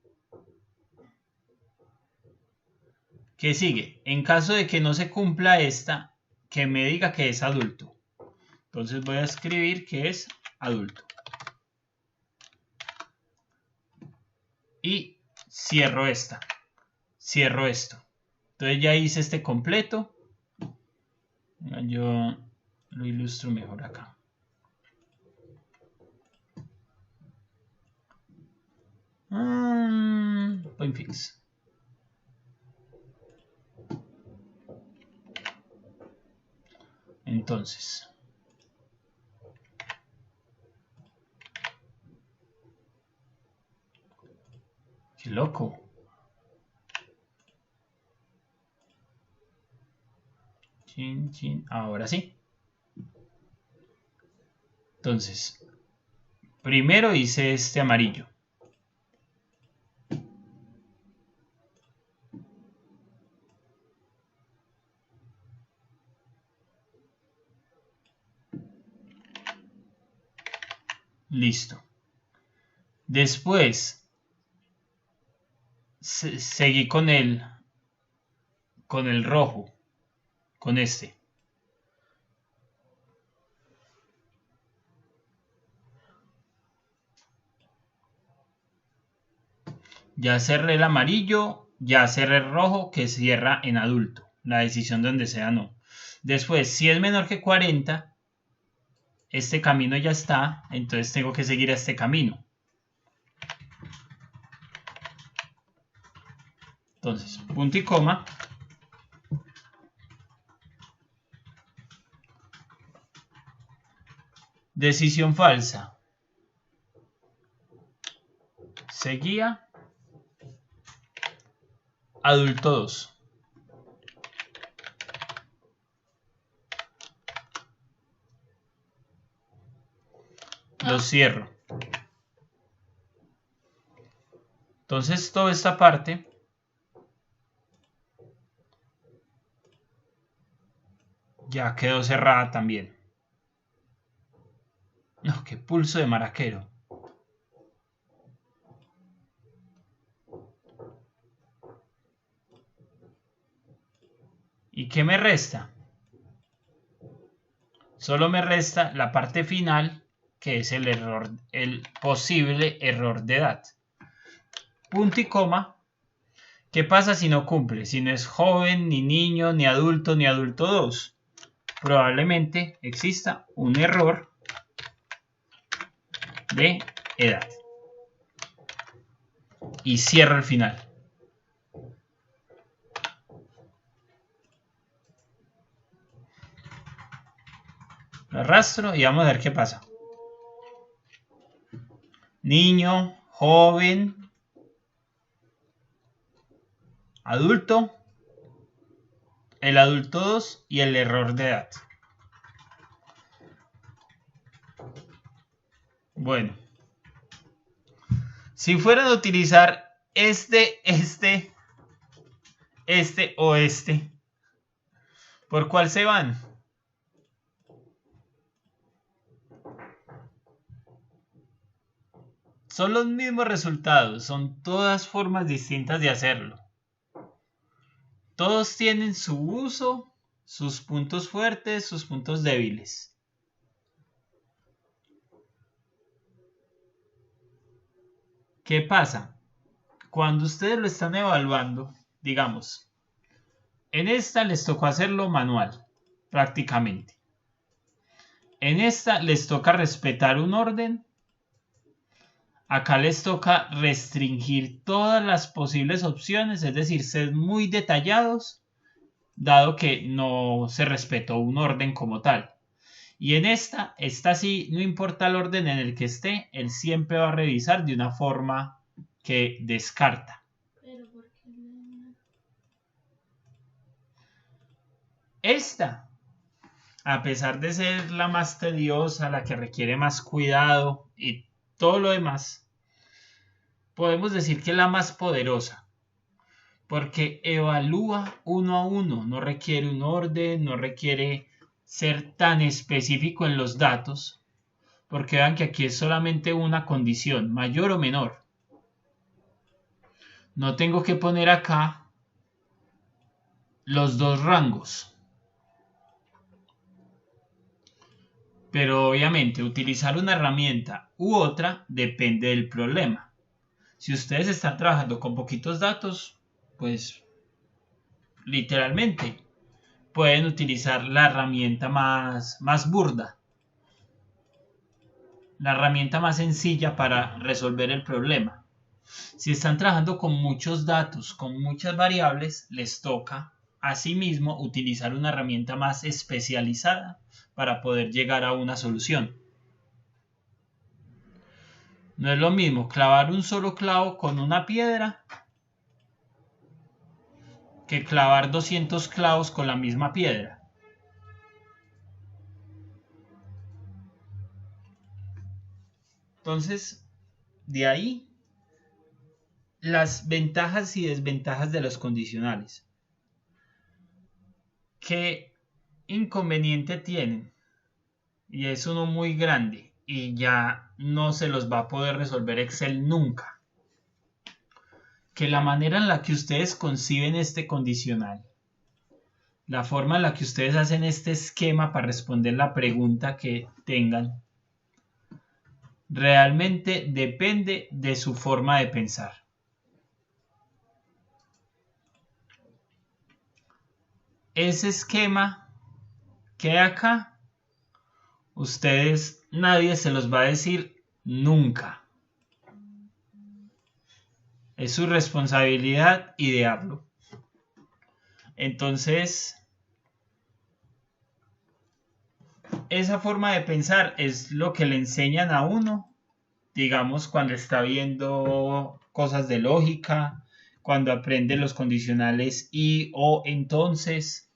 ¿Qué sigue? En caso de que no se cumpla esta, que me diga que es adulto. Entonces voy a escribir que es adulto. Y cierro esta. Cierro esto. Entonces ya hice este completo. Yo lo ilustro mejor acá. Point fix. Entonces, qué loco. Chin, chin. Ahora sí. Entonces, primero hice este amarillo. Listo. Después seguí con el rojo, con este. Ya cerré el amarillo, ya cerré el rojo que cierra en adulto. La decisión de donde sea no. Después, si es menor que 40, este camino ya está, entonces tengo que seguir a este camino. Entonces, punto y coma. Decisión falsa. Seguía adulto 2. Lo cierro. Entonces toda esta parte ya quedó cerrada también. No, qué pulso de maraquero. ¿Y qué me resta? Solo me resta la parte final, que es el error, el posible error de edad. Punto y coma. ¿Qué pasa si no cumple? Si no es joven, ni niño, ni adulto 2. Probablemente exista un error de edad. Y cierro el final. Lo arrastro y vamos a ver qué pasa. Niño, joven, adulto, el adulto 2 y el error de edad. Bueno, si fueran a utilizar este o este, ¿por cuál se van? Son los mismos resultados, son todas formas distintas de hacerlo. Todos tienen su uso, sus puntos fuertes, sus puntos débiles. ¿Qué pasa? Cuando ustedes lo están evaluando, digamos, en esta les tocó hacerlo manual, prácticamente. En esta les toca respetar un orden. Acá les toca restringir todas las posibles opciones, es decir, ser muy detallados, dado que no se respetó un orden como tal. Y en esta sí, no importa el orden en el que esté, él siempre va a revisar de una forma que descarta. Esta, a pesar de ser la más tediosa, la que requiere más cuidado y todo lo demás, podemos decir que es la más poderosa, porque evalúa uno a uno, no requiere un orden, no requiere ser tan específico en los datos, porque vean que aquí es solamente una condición, mayor o menor. No tengo que poner acá los dos rangos. Pero obviamente utilizar una herramienta u otra depende del problema. Si ustedes están trabajando con poquitos datos, pues literalmente pueden utilizar la herramienta más burda, la herramienta más sencilla para resolver el problema. Si están trabajando con muchos datos, con muchas variables, les toca asimismo utilizar una herramienta más especializada para poder llegar a una solución. No es lo mismo clavar un solo clavo con una piedra que clavar 200 clavos con la misma piedra. Entonces, de ahí las ventajas y desventajas de los condicionales. ¿Qué inconveniente tienen? Y es uno muy grande y ya no se los va a poder resolver Excel nunca. Que la manera en la que ustedes conciben este condicional, la forma en la que ustedes hacen este esquema para responder la pregunta que tengan, realmente depende de su forma de pensar. Ese esquema que hay acá, ustedes, nadie se los va a decir nunca. Es su responsabilidad idearlo. Entonces, esa forma de pensar es lo que le enseñan a uno, digamos, cuando está viendo cosas de lógica, cuando aprende los condicionales y o entonces.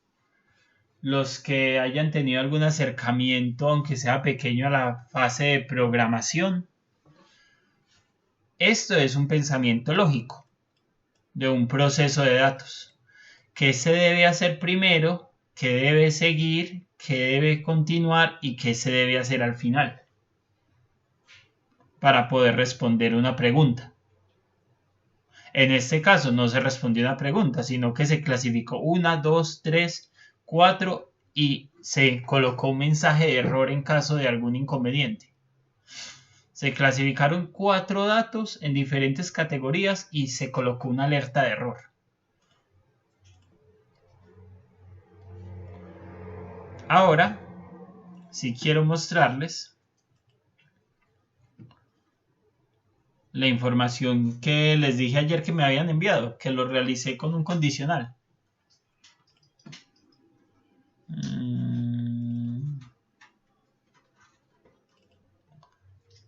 Los que hayan tenido algún acercamiento, aunque sea pequeño, a la fase de programación. Esto es un pensamiento lógico de un proceso de datos. ¿Qué se debe hacer primero? ¿Qué debe seguir? ¿Qué debe continuar? ¿Y qué se debe hacer al final? Para poder responder una pregunta. En este caso no se respondió una pregunta, sino que se clasificó 1, 2, 3, 4 y se colocó un mensaje de error en caso de algún inconveniente. Se clasificaron 4 datos en diferentes categorías y se colocó una alerta de error. Ahora, si quiero mostrarles la información que les dije ayer que me habían enviado, que lo realicé con un condicional.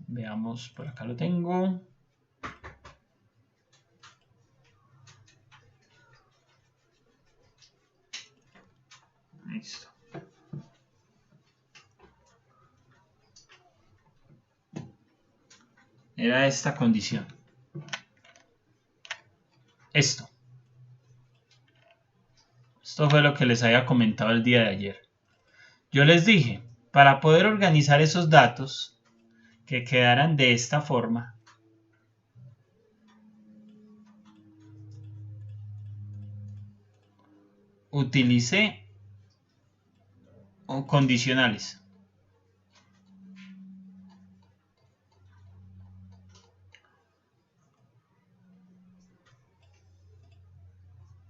Veamos, por acá lo tengo. Listo. Era esta condición. Esto fue lo que les había comentado el día de ayer. Yo les dije, para poder organizar esos datos que quedaran de esta forma, utilicé condicionales.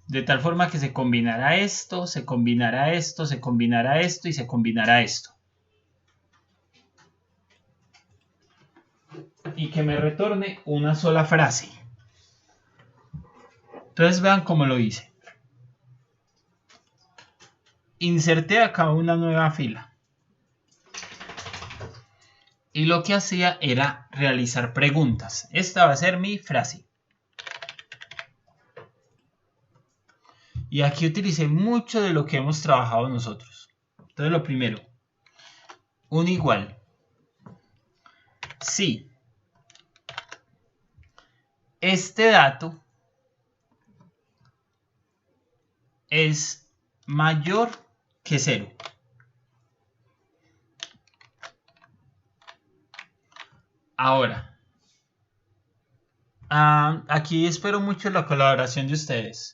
De tal forma que se combinará esto, se combinará esto, se combinará esto y se combinará esto. Y que me retorne una sola frase. Entonces vean cómo lo hice. Inserté acá una nueva fila. Y lo que hacía era realizar preguntas. Esta va a ser mi frase. Y aquí utilicé mucho de lo que hemos trabajado nosotros. Entonces lo primero, un igual. Si este dato es mayor que 0. Ahora, aquí espero mucho la colaboración de ustedes.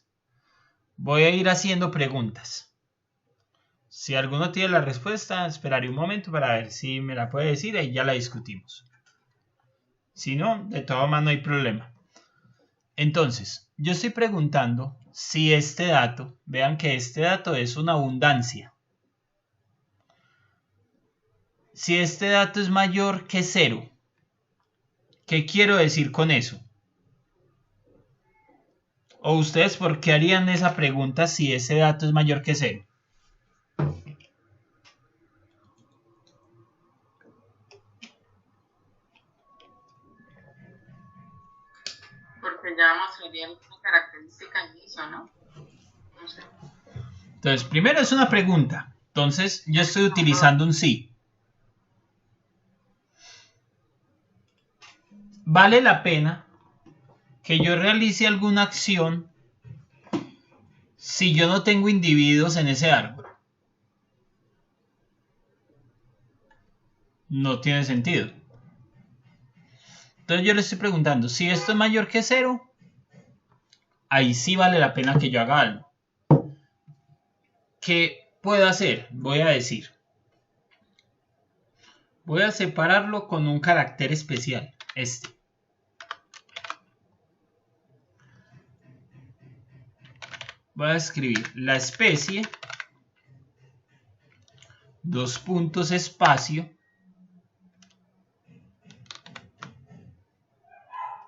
Voy a ir haciendo preguntas. Si alguno tiene la respuesta, esperaré un momento para ver si me la puede decir y ya la discutimos. Si no, de todas maneras no hay problema. Entonces, yo estoy preguntando si este dato, vean que este dato es una abundancia. Si este dato es mayor que 0, ¿qué quiero decir con eso? ¿O ustedes por qué harían esa pregunta si ese dato es mayor que 0? Porque ya mostraría una característica al inicio, ¿no? No sé. Entonces, primero es una pregunta. Entonces, yo estoy utilizando un sí. ¿Vale la pena que yo realice alguna acción si yo no tengo individuos en ese árbol? No tiene sentido. Entonces yo le estoy preguntando, si esto es mayor que 0, ahí sí vale la pena que yo haga algo. ¿Qué puedo hacer? Voy a decir. Voy a separarlo con un carácter especial, este. Voy a escribir la especie, dos puntos, espacio,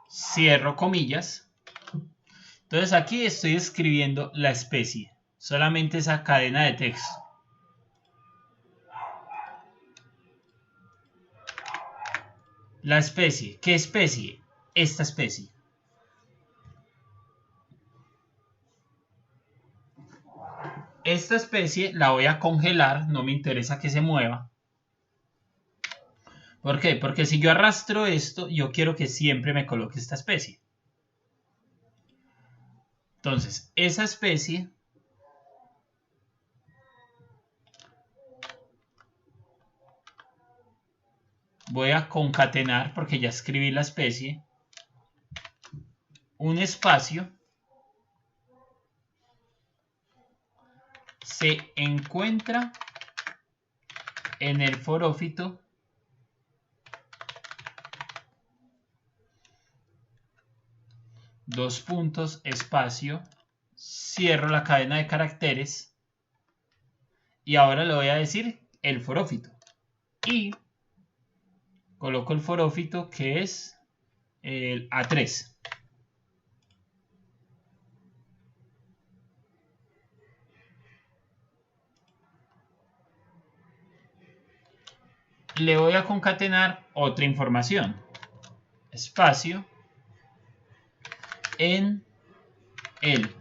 cierro comillas. Entonces aquí estoy escribiendo la especie, solamente esa cadena de texto. La especie, ¿qué especie? Esta especie. Esta especie la voy a congelar, no me interesa que se mueva. ¿Por qué? Porque si yo arrastro esto, yo quiero que siempre me coloque esta especie. Entonces, esa especie voy a concatenar, porque ya escribí la especie, un espacio se encuentra en el forófito dos puntos, espacio, cierro la cadena de caracteres y ahora le voy a decir el forófito y coloco el forófito que es el A3. Le voy a concatenar otra información, espacio, en el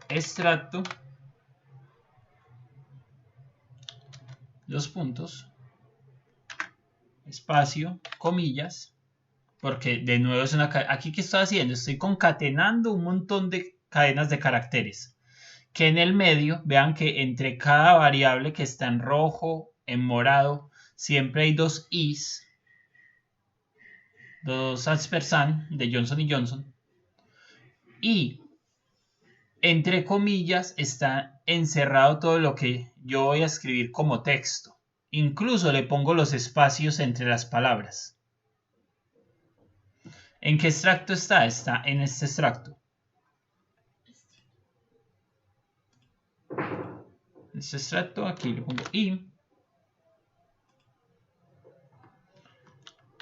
extracto, dos puntos, espacio, comillas, porque de nuevo es una... Aquí, ¿qué estoy haciendo? Estoy concatenando un montón de cadenas de caracteres, que en el medio, vean que entre cada variable que está en rojo, en morado, siempre hay dos is, dos ampersand de Johnson y Johnson, y entre comillas está encerrado todo lo que yo voy a escribir como texto. Incluso le pongo los espacios entre las palabras. ¿En qué extracto está? Está en este extracto. Este extracto, aquí le pongo i.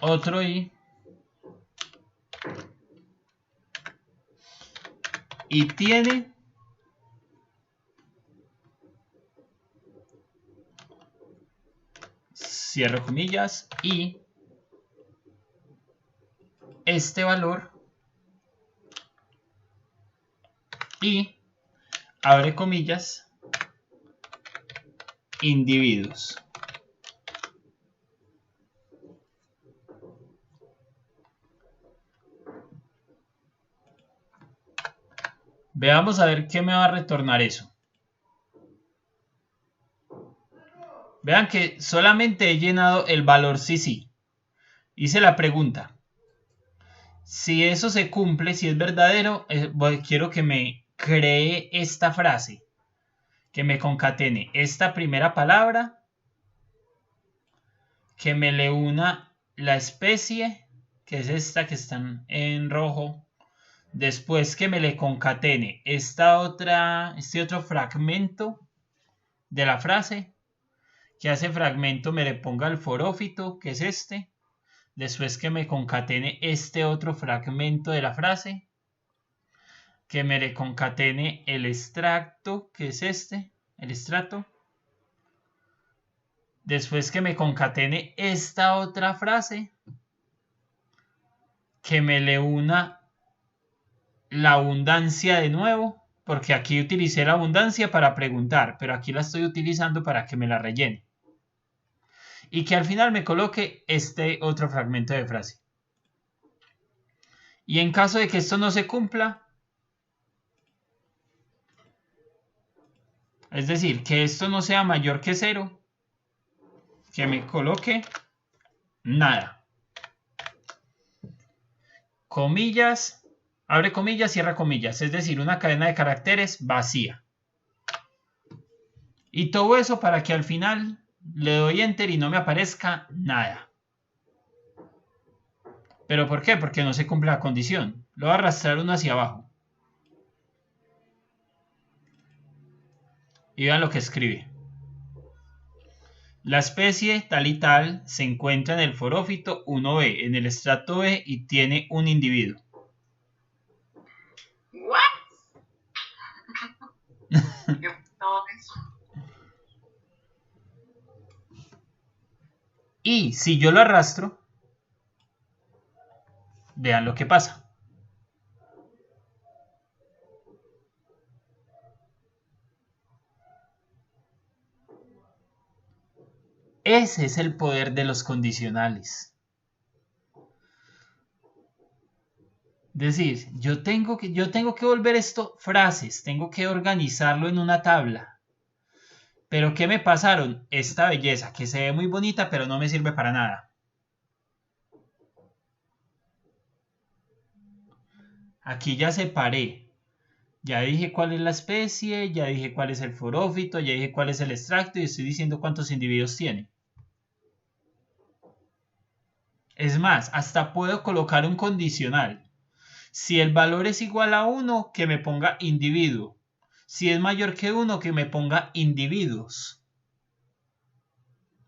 Otro i. Y tiene cierro comillas y este valor y abre comillas individuos. Veamos a ver qué me va a retornar eso. Vean que solamente he llenado el valor sí. Hice la pregunta. Si eso se cumple, si es verdadero, quiero que me cree esta frase. Que me concatene esta primera palabra. Que me le una la especie, que es esta que está en rojo. Después que me le concatene este otro fragmento de la frase. Que a ese fragmento me le ponga el forófito, que es este. Después que me concatene este otro fragmento de la frase. que me le concatene el extracto, que es este, el estrato. Después que me concatene esta otra frase, que me le una la abundancia de nuevo, porque aquí utilicé la abundancia para preguntar, pero aquí la estoy utilizando para que me la rellene. Y que al final me coloque este otro fragmento de frase. Y en caso de que esto no se cumpla, es decir, que esto no sea mayor que 0, que me coloque nada. Comillas, abre comillas, cierra comillas, es decir, una cadena de caracteres vacía. Y todo eso para que al final le doy enter y no me aparezca nada. ¿Pero por qué? Porque no se cumple la condición. Lo voy a arrastrar uno hacia abajo. Y vean lo que escribe. La especie tal y tal se encuentra en el forófito 1B, en el estrato B, y tiene un individuo. ¿What? ¿Qué todo eso? Y si yo lo arrastro, vean lo que pasa. Ese es el poder de los condicionales. Es decir, yo tengo que volver esto frases, tengo que organizarlo en una tabla. Pero ¿qué me pasaron? Esta belleza, que se ve muy bonita, pero no me sirve para nada. Aquí ya separé. Ya dije cuál es la especie, ya dije cuál es el forófito, ya dije cuál es el extracto y estoy diciendo cuántos individuos tiene. Es más, hasta puedo colocar un condicional. Si el valor es igual a 1, que me ponga individuo. Si es mayor que 1, que me ponga individuos.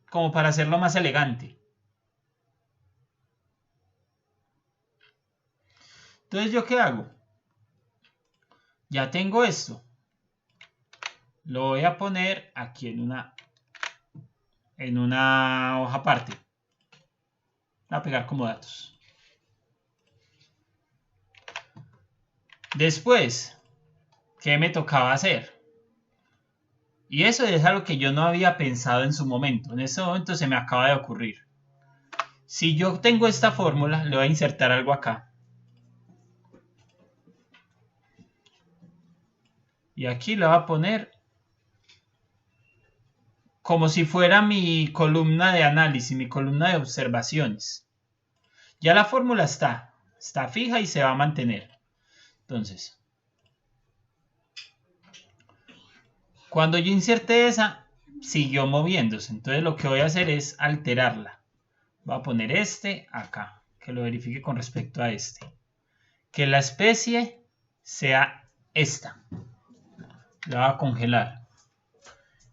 Como para hacerlo más elegante. Entonces, ¿yo qué hago? Ya tengo esto. Lo voy a poner aquí en una hoja aparte. Voy a pegar como datos. Después, ¿qué me tocaba hacer? Y eso es algo que yo no había pensado en su momento. En ese momento se me acaba de ocurrir. Si yo tengo esta fórmula, le voy a insertar algo acá. Y aquí le voy a poner como si fuera mi columna de análisis, mi columna de observaciones. Ya la fórmula está fija y se va a mantener. Entonces, cuando yo inserté esa, siguió moviéndose. Entonces lo que voy a hacer es alterarla. Voy a poner este acá, que lo verifique con respecto a este. Que la especie sea esta. La voy a congelar.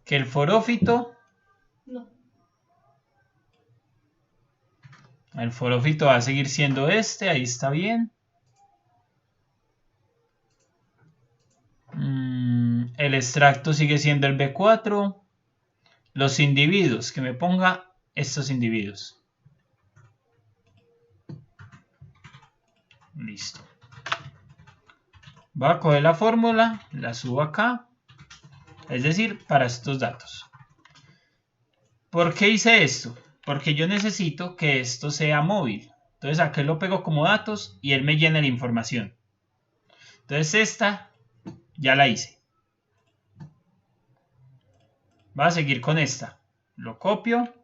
Que el forófito, el forófito va a seguir siendo este, ahí está bien. El extracto sigue siendo el B4. Los individuos, que me ponga estos individuos. Listo. Voy a coger la fórmula, la subo acá. Es decir, para estos datos. ¿Por qué hice esto? Porque yo necesito que esto sea móvil. Entonces aquí lo pego como datos y él me llena la información. Entonces esta ya la hice. Voy a seguir con esta. Lo copio.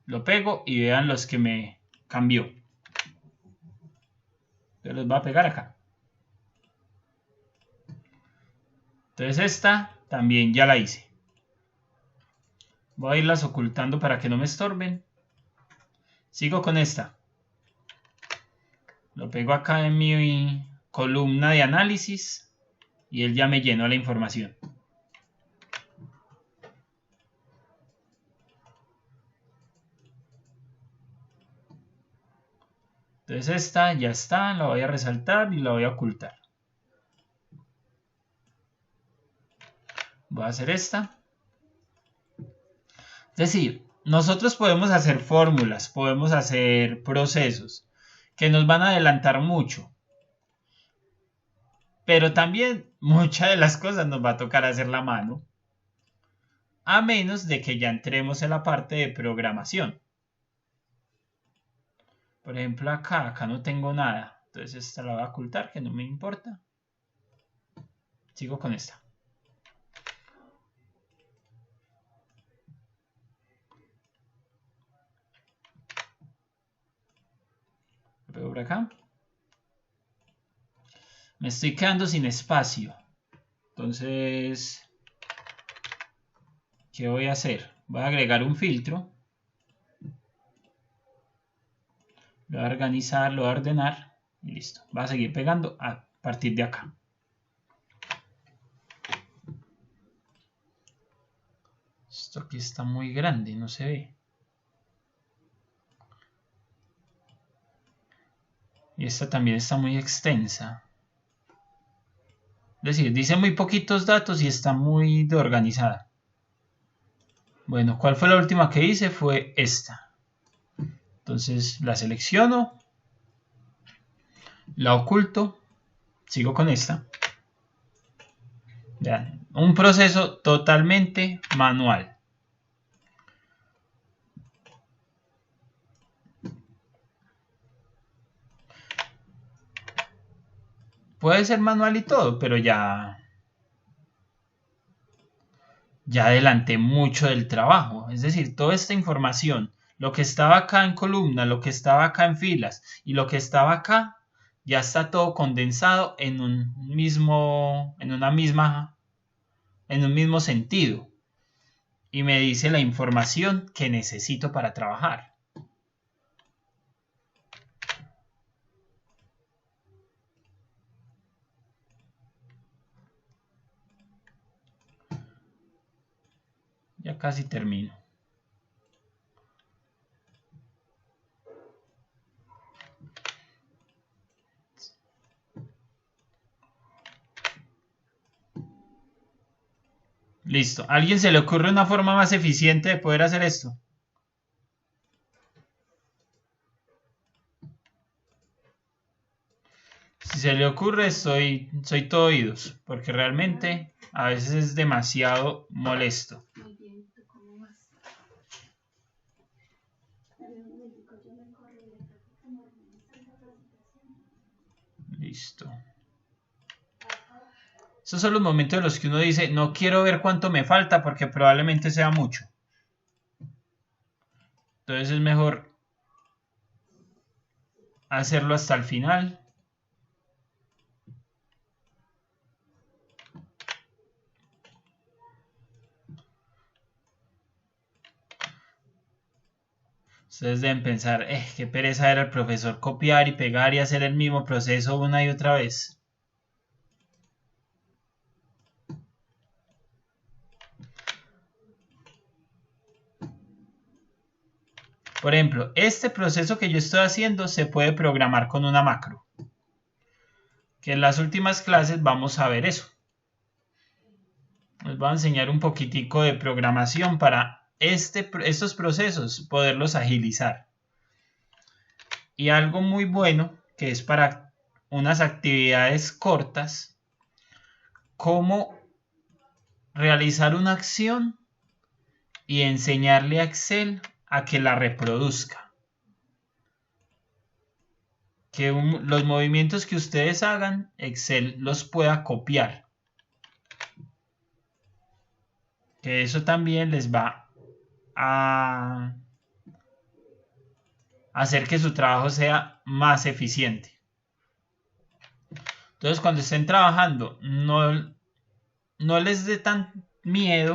Lo pego y vean los que me cambió. Entonces los voy a pegar acá. Entonces esta también ya la hice. Voy a irlas ocultando para que no me estorben. Sigo con esta. Lo pego acá en mi columna de análisis y él ya me llenó la información. Entonces esta ya está, la voy a resaltar y la voy a ocultar. Voy a hacer esta. Es decir, nosotros podemos hacer fórmulas, podemos hacer procesos que nos van a adelantar mucho. Pero también muchas de las cosas nos va a tocar hacerla a mano. A menos de que ya entremos en la parte de programación. Por ejemplo, acá no tengo nada. Entonces esta la voy a ocultar, que no me importa. Sigo con esta. Lo pego por acá. Me estoy quedando sin espacio. Entonces, ¿qué voy a hacer? Voy a agregar un filtro. Lo voy a organizar, lo voy a ordenar. Y listo. Va a seguir pegando a partir de acá. Esto aquí está muy grande, no se ve. Y esta también está muy extensa. Es decir, dice muy poquitos datos y está muy organizada. Bueno, ¿cuál fue la última que hice? Fue esta. Entonces la selecciono. La oculto. Sigo con esta. Vean, un proceso totalmente manual. Puede ser manual y todo, pero ya adelanté mucho del trabajo. Es decir, toda esta información, lo que estaba acá en columna, lo que estaba acá en filas y lo que estaba acá, ya está todo condensado en un mismo sentido. Y me dice la información que necesito para trabajar. Ya casi termino. Listo. ¿A alguien se le ocurre una forma más eficiente de poder hacer esto? Si se le ocurre, soy todo oídos, porque realmente a veces es demasiado molesto. Muy bien, ¿tú cómo vas? Listo. Esos son los momentos en los que uno dice, no quiero ver cuánto me falta porque probablemente sea mucho. Entonces es mejor hacerlo hasta el final. Ustedes deben pensar, qué pereza era el profesor copiar y pegar y hacer el mismo proceso una y otra vez. Por ejemplo, este proceso que yo estoy haciendo se puede programar con una macro. Que en las últimas clases vamos a ver eso. Les voy a enseñar un poquitico de programación para estos procesos, poderlos agilizar. Y algo muy bueno, que es para unas actividades cortas, cómo realizar una acción y enseñarle a Excel a que la reproduzca. Que los movimientos que ustedes hagan, Excel los pueda copiar. Que eso también les va a hacer que su trabajo sea más eficiente. Entonces, cuando estén trabajando, no les dé tan miedo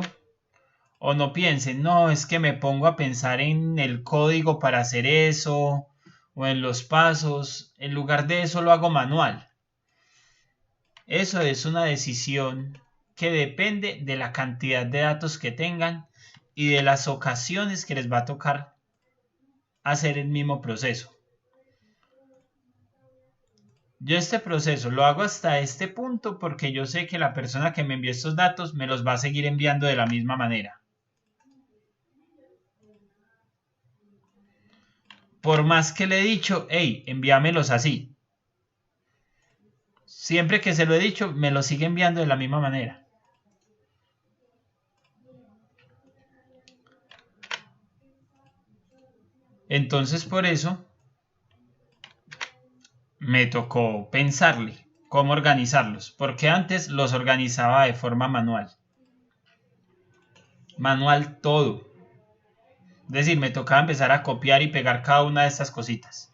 o no piensen, no, es que me pongo a pensar en el código para hacer eso o en los pasos. En lugar de eso lo hago manual. Eso es una decisión que depende de la cantidad de datos que tengan y de las ocasiones que les va a tocar hacer el mismo proceso. Yo este proceso lo hago hasta este punto porque yo sé que la persona que me envió estos datos me los va a seguir enviando de la misma manera. Por más que le he dicho, hey, envíamelos así. Siempre que se lo he dicho, me los sigue enviando de la misma manera. Entonces por eso me tocó pensarle cómo organizarlos, porque antes los organizaba de forma manual. Manual todo. Es decir, me tocaba empezar a copiar y pegar cada una de estas cositas.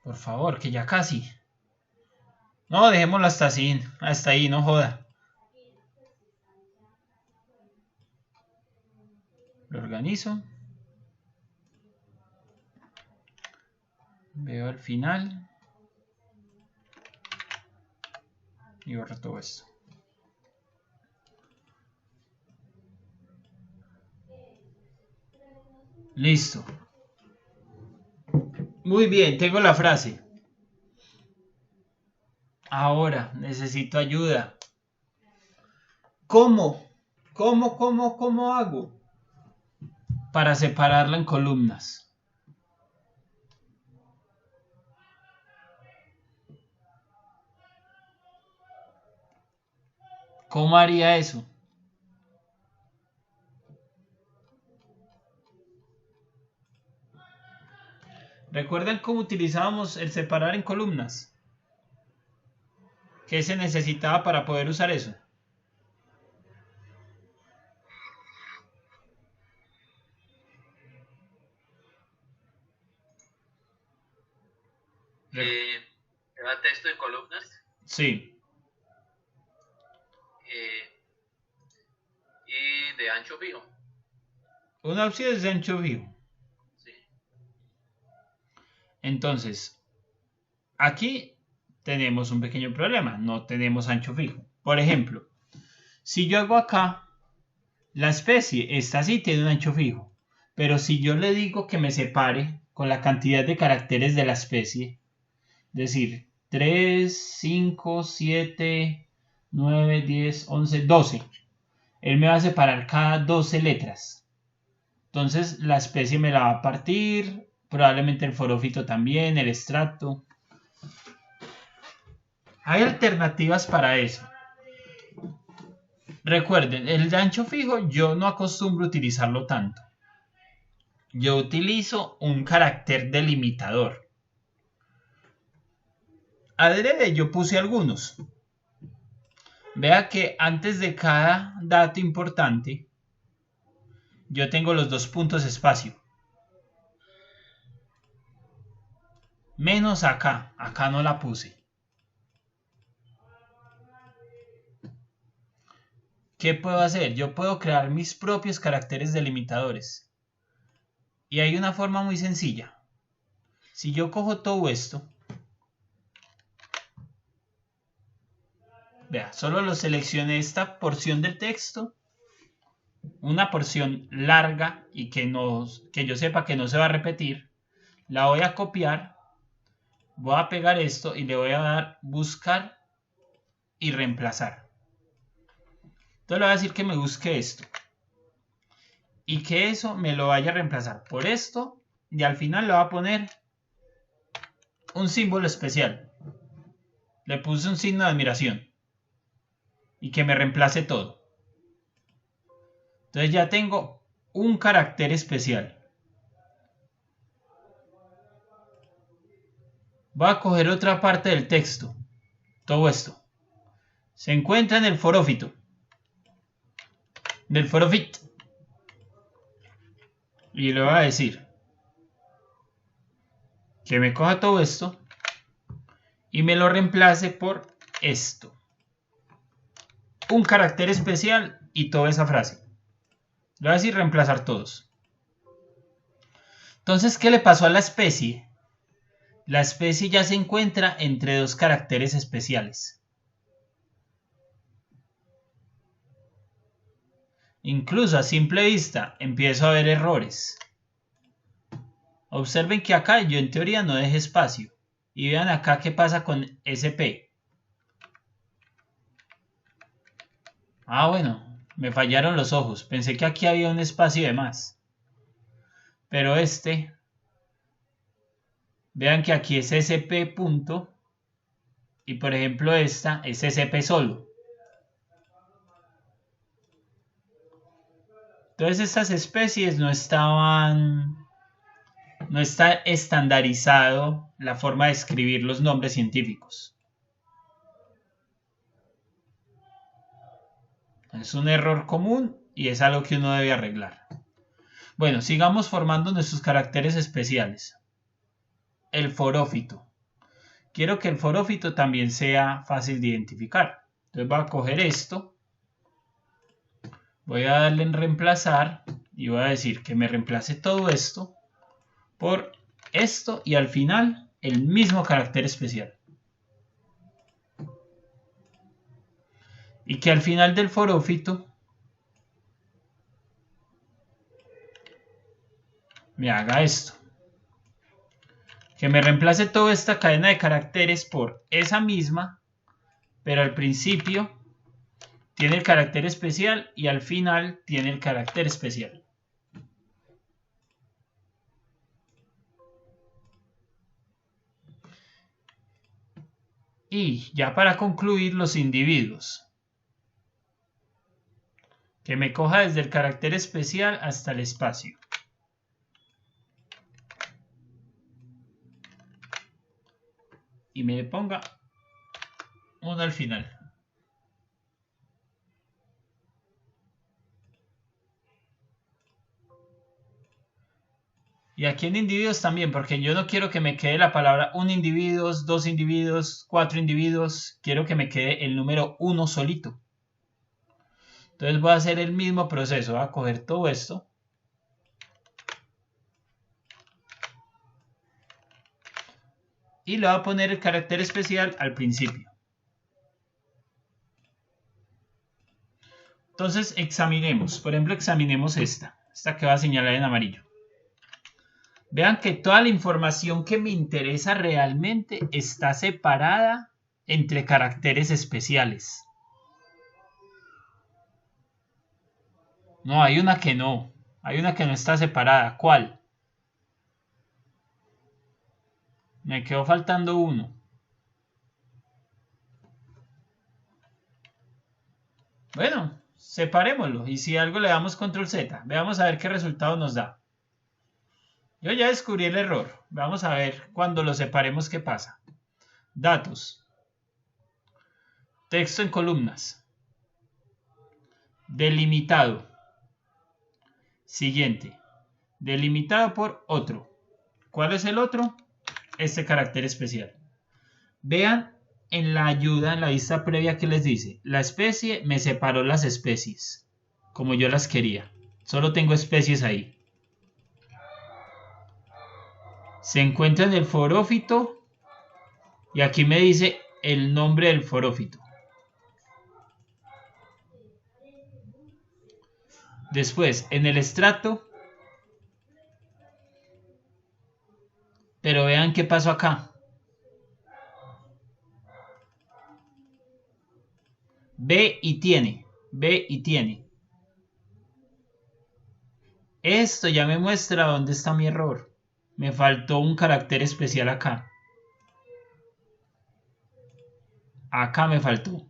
Por favor, que ya casi. No, dejémoslo hasta ahí, no joda. Lo organizo. Veo al final. Y borro todo esto. Listo. Muy bien, tengo la frase. Ahora necesito ayuda. ¿Cómo hago para separarla en columnas? ¿Cómo haría eso? ¿Recuerdan cómo utilizábamos el separar en columnas? ¿Qué se necesitaba para poder usar eso? ¿Era texto de columnas? Sí. Y de ancho fijo. Una opción es de ancho fijo. Sí. Entonces, aquí tenemos un pequeño problema. No tenemos ancho fijo. Por ejemplo, si yo hago acá, la especie, esta sí tiene un ancho fijo. Pero si yo le digo que me separe con la cantidad de caracteres de la especie, es decir, 3, 5, 7, 9, 10, 11, 12. Él me va a separar cada 12 letras. Entonces la especie me la va a partir, probablemente el forófito también, el extracto. Hay alternativas para eso. Recuerden, el de ancho fijo yo no acostumbro utilizarlo tanto. Yo utilizo un carácter delimitador. Adrede yo puse algunos. Vea que antes de cada dato importante, yo tengo los 2 puntos espacio. Menos acá no la puse. ¿Qué puedo hacer? Yo puedo crear mis propios caracteres delimitadores. Y hay una forma muy sencilla. Si yo cojo todo esto, vea, solo lo seleccioné esta porción del texto, una porción larga y que yo sepa que no se va a repetir. La voy a copiar, voy a pegar esto y le voy a dar buscar y reemplazar. Entonces le voy a decir que me busque esto y que eso me lo vaya a reemplazar por esto y al final le voy a poner un símbolo especial. Le puse un signo de admiración y que me reemplace todo. Entonces ya tengo un carácter especial. Voy a coger otra parte del texto. Todo esto se encuentra en el forófito. Del forofit. Y le voy a decir que me coja todo esto y me lo reemplace por esto. Un carácter especial y toda esa frase. Le voy a decir reemplazar todos. Entonces, ¿qué le pasó a la especie? La especie ya se encuentra entre 2 caracteres especiales. Incluso a simple vista empiezo a ver errores. Observen que acá yo en teoría no dejé espacio. Y vean acá qué pasa con SP. Ah, bueno, me fallaron los ojos. Pensé que aquí había un espacio de más. Pero vean que aquí es SP punto. Y por ejemplo esta es SP solo. Entonces estas especies no está estandarizado la forma de escribir los nombres científicos. Es un error común y es algo que uno debe arreglar. Bueno, sigamos formando nuestros caracteres especiales. El forófito. Quiero que el forófito también sea fácil de identificar. Entonces voy a coger esto. Voy a darle en reemplazar y voy a decir que me reemplace todo esto por esto y al final el mismo carácter especial. Y que al final del forófito me haga esto. Que me reemplace toda esta cadena de caracteres por esa misma, pero al principio tiene el carácter especial y al final tiene el carácter especial. Y ya para concluir, los individuos. Que me coja desde el carácter especial hasta el espacio. Y me ponga uno al final. Y aquí en individuos también, porque yo no quiero que me quede la palabra un individuo, dos individuos, cuatro individuos. Quiero que me quede el número 1 solito. Entonces voy a hacer el mismo proceso. Voy a coger todo esto. Y le voy a poner el carácter especial al principio. Entonces examinemos. Por ejemplo, examinemos esta. Esta que va a señalar en amarillo. Vean que toda la información que me interesa realmente está separada entre caracteres especiales. No, hay una que no. Hay una que no está separada. ¿Cuál? Me quedó faltando uno. Bueno, separémoslo. Y si algo le damos control Z. Veamos a ver qué resultado nos da. Yo ya descubrí el error. Vamos a ver cuando lo separemos qué pasa. Datos. Texto en columnas. Delimitado. Siguiente. Delimitado por otro. ¿Cuál es el otro? Este carácter especial. Vean en la ayuda, en la vista previa que les dice. La especie me separó las especies. Como yo las quería. Solo tengo especies ahí. Se encuentra en el forófito y aquí me dice el nombre del forófito. Después, en el estrato, pero vean qué pasó acá. Ve y tiene. Esto ya me muestra dónde está mi error. Me faltó un carácter especial acá. Acá me faltó.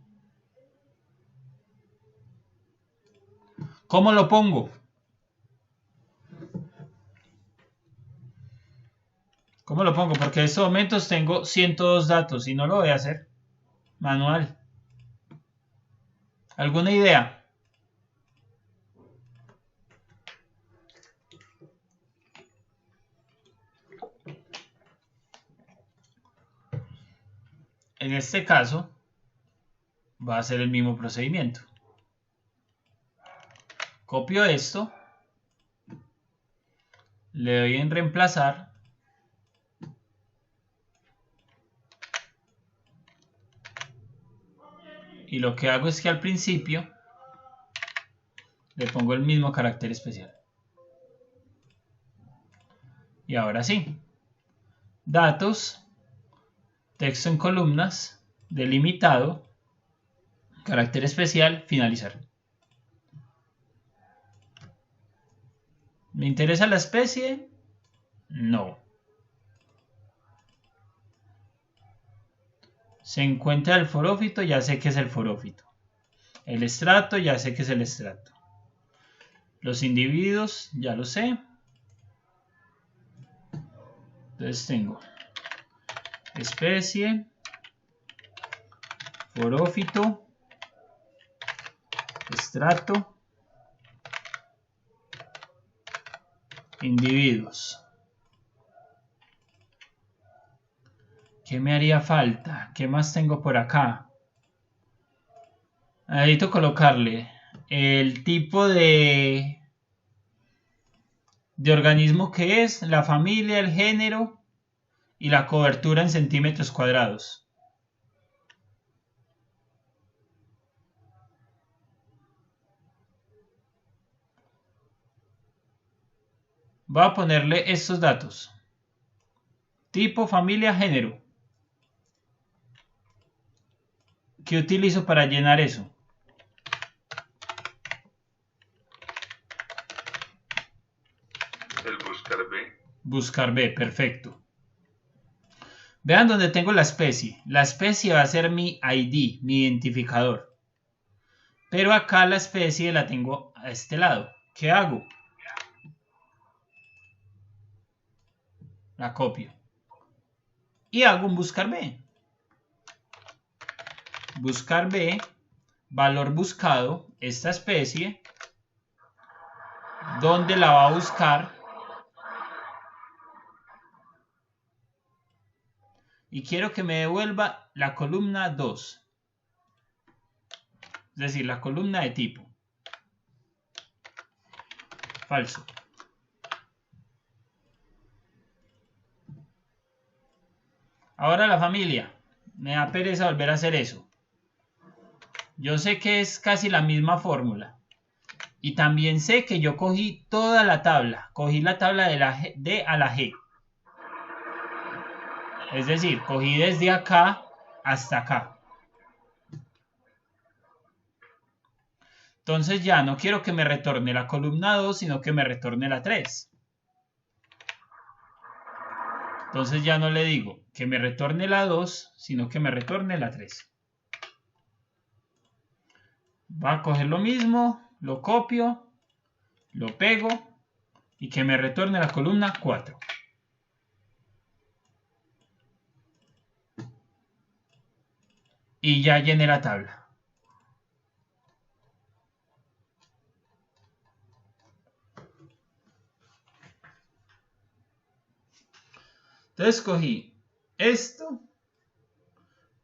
¿Cómo lo pongo? ¿Cómo lo pongo? Porque en estos momentos tengo 102 datos y no lo voy a hacer manual. ¿Alguna idea? En este caso, va a ser el mismo procedimiento. Copio esto, le doy en reemplazar y lo que hago es que al principio Le pongo el mismo carácter especial. Y ahora sí. Datos, texto en columnas, delimitado, carácter especial, finalizar. ¿Me interesa la especie? No. Se encuentra el forófito, ya sé que es el forófito. El estrato, ya sé que es el estrato. Los individuos, ya lo sé. Entonces tengo especie, forófito, estrato, individuos. ¿Qué me haría falta? ¿Qué más tengo por acá? Necesito colocarle el tipo de organismo que es, la familia, el género y la cobertura en centímetros cuadrados. Voy a ponerle estos datos. Tipo, familia, género. ¿Qué utilizo para llenar eso? El buscar B. Buscar B, perfecto. Vean donde tengo la especie. La especie va a ser mi ID, mi identificador. Pero acá la especie la tengo a este lado. ¿Qué hago? La copio. Y hago un buscar B. Buscar B, valor buscado, esta especie. ¿Dónde la va a buscar? Y quiero que me devuelva la columna 2. Es decir, la columna de tipo. Falso. Ahora la familia. Me da pereza volver a hacer eso. Yo sé que es casi la misma fórmula. Y también sé que yo cogí toda la tabla. Cogí la tabla de la D a la G. Es decir, cogí desde acá hasta acá. Entonces ya no quiero que me retorne la columna 2, sino que me retorne la 3. Entonces ya no le digo que me retorne la 2, sino que me retorne la 3. Va a coger lo mismo, lo copio, lo pego y que me retorne la columna 4. Y ya llené la tabla. Entonces cogí esto,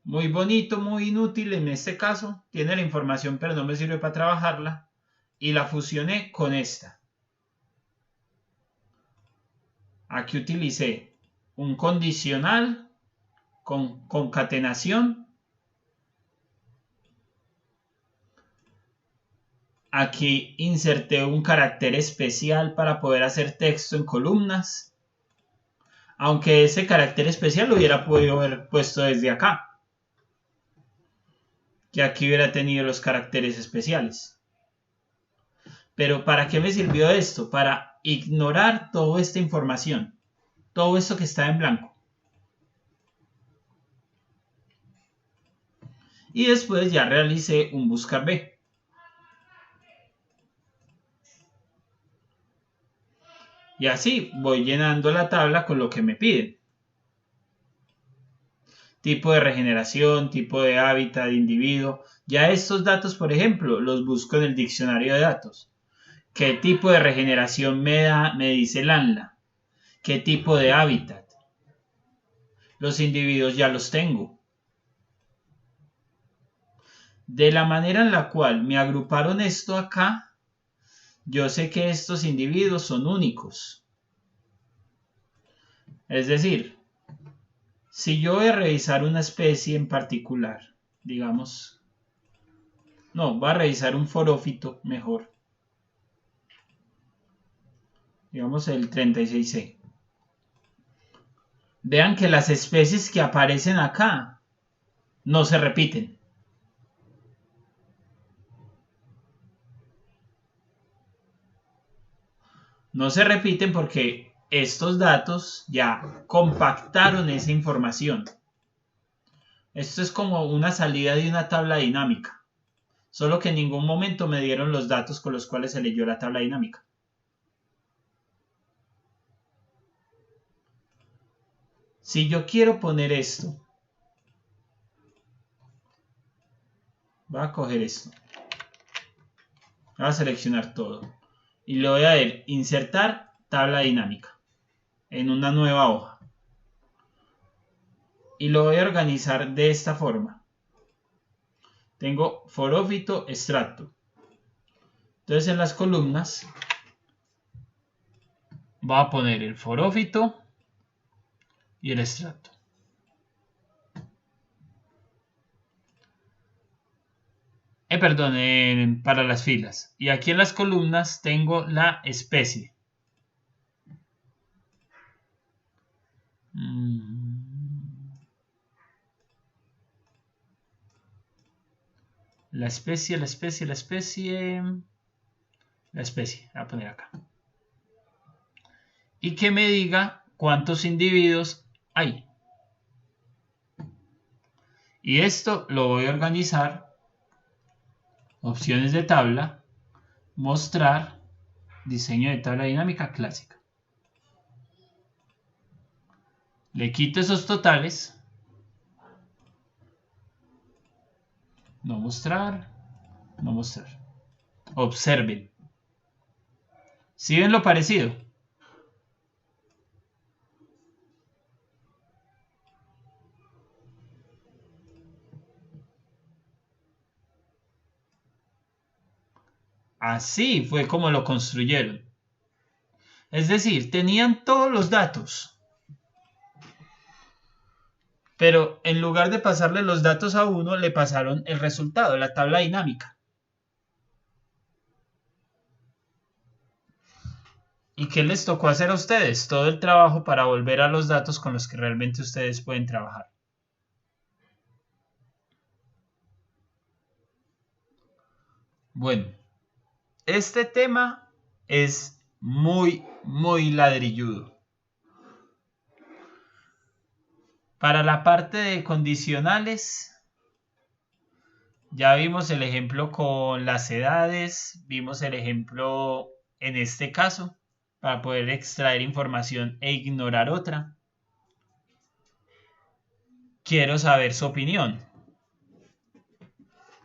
muy bonito, muy inútil en este caso, tiene la información pero no me sirve para trabajarla, y la fusioné con esta. Aquí utilicé un condicional con concatenación. Aquí inserté un carácter especial para poder hacer texto en columnas. Aunque ese carácter especial lo hubiera podido haber puesto desde acá. Que aquí hubiera tenido los caracteres especiales. Pero ¿para qué me sirvió esto? Para ignorar toda esta información. Todo esto que está en blanco. Y después ya realicé un buscar B. Y así voy llenando la tabla con lo que me piden. Tipo de regeneración, tipo de hábitat, de individuo. Ya estos datos, por ejemplo, los busco en el diccionario de datos. ¿Qué tipo de regeneración me dice el ANLA? ¿Qué tipo de hábitat? Los individuos ya los tengo. De la manera en la cual me agruparon esto acá, yo sé que estos individuos son únicos. Es decir, si yo voy a revisar una especie en particular, digamos, no, voy a revisar un forófito mejor. digamos el 36C. Vean que las especies que aparecen acá no se repiten. No se repiten porque estos datos ya compactaron esa información. Esto es como una salida de una tabla dinámica, solo que en ningún momento me dieron los datos con los cuales se leyó la tabla dinámica. Si yo quiero poner esto, voy a coger esto, voy a seleccionar todo y le voy a dar insertar tabla dinámica en una nueva hoja y lo voy a organizar de esta forma. Tengo forófito, extracto. Entonces en las columnas voy a poner el forófito y el extracto. Perdón, para las filas. Y aquí en las columnas tengo la especie. La especie. Voy a poner acá. Y que me diga cuántos individuos hay. Y esto lo voy a organizar. Opciones de tabla. Mostrar. Diseño de tabla dinámica clásica. Le quito esos totales. No mostrar. No mostrar. Observen. ¿Sí ven lo parecido? Así fue como lo construyeron. Es decir, tenían todos los datos. Pero en lugar de pasarle los datos a uno, le pasaron el resultado, la tabla dinámica. ¿Y qué les tocó hacer a ustedes? Todo el trabajo para volver a los datos con los que realmente ustedes pueden trabajar. Bueno, este tema es muy ladrilludo. Para la parte de condicionales, ya vimos el ejemplo con las edades, vimos el ejemplo en este caso, para poder extraer información e ignorar otra. Quiero saber su opinión.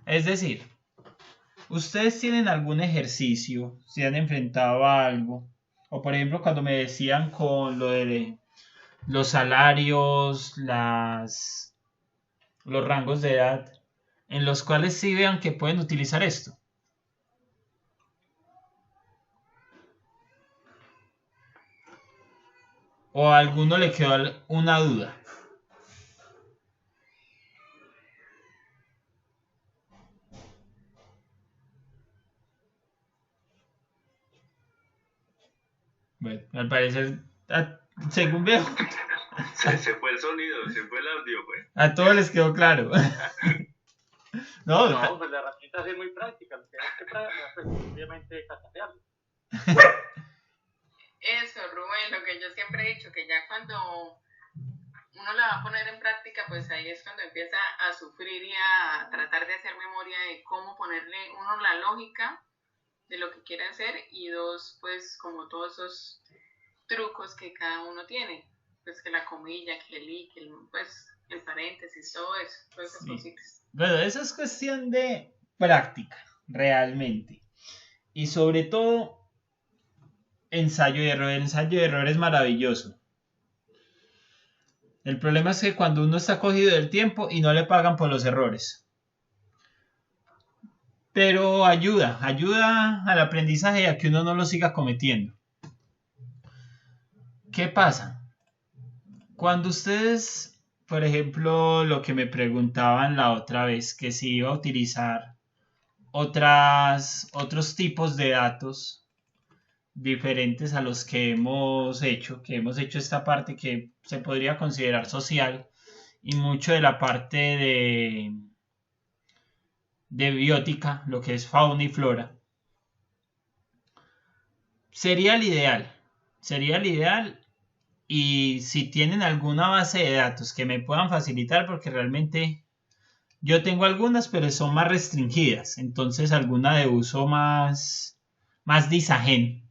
Es decir, ¿ustedes tienen algún ejercicio, se han enfrentado a algo? O por ejemplo, cuando me decían con lo de los salarios, los rangos de edad, en los cuales sí vean que pueden utilizar esto. ¿O a alguno le quedó una duda? Bueno, al parecer, según veo, Se fue el sonido, se fue el audio, pues. a todos les quedó claro. No, pues la herramienta es muy práctica, tienes que pues, obviamente cacatearlo. Eso, Rubén, lo que yo siempre he dicho, que ya cuando uno la va a poner en práctica, pues ahí es cuando empieza a sufrir y a tratar de hacer memoria de cómo ponerle, uno, la lógica de lo que quiere hacer, y dos, pues como todos esos trucos que cada uno tiene, pues que la comilla, que el i, que el paréntesis, todo eso, todas esas cositas. Bueno, eso es cuestión de práctica, realmente. Y sobre todo, ensayo y error. El ensayo y error es maravilloso. El problema es que cuando uno está cogido del tiempo y no le pagan por los errores. Pero ayuda al aprendizaje y a que uno no lo siga cometiendo. ¿Qué pasa? Cuando ustedes, por ejemplo, lo que me preguntaban la otra vez, que si iba a utilizar otros tipos de datos, diferentes a los que hemos hecho esta parte que se podría considerar social y mucho de la parte de biótica, lo que es fauna y flora. Sería el ideal y si tienen alguna base de datos que me puedan facilitar, porque realmente yo tengo algunas, pero son más restringidas, entonces alguna de uso más disajen.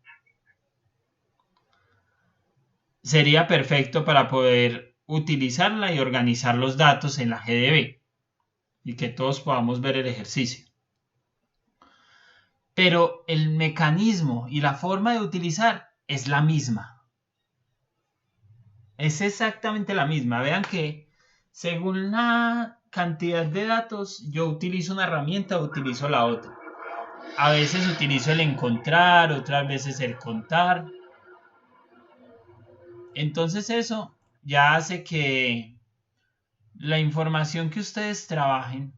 Sería perfecto para poder utilizarla y organizar los datos en la GDB y que todos podamos ver el ejercicio. Pero el mecanismo y la forma de utilizar es la misma. Es exactamente la misma. Vean que según la cantidad de datos, yo utilizo una herramienta o utilizo la otra. A veces utilizo el encontrar, otras veces el contar. Entonces eso ya hace que la información que ustedes trabajen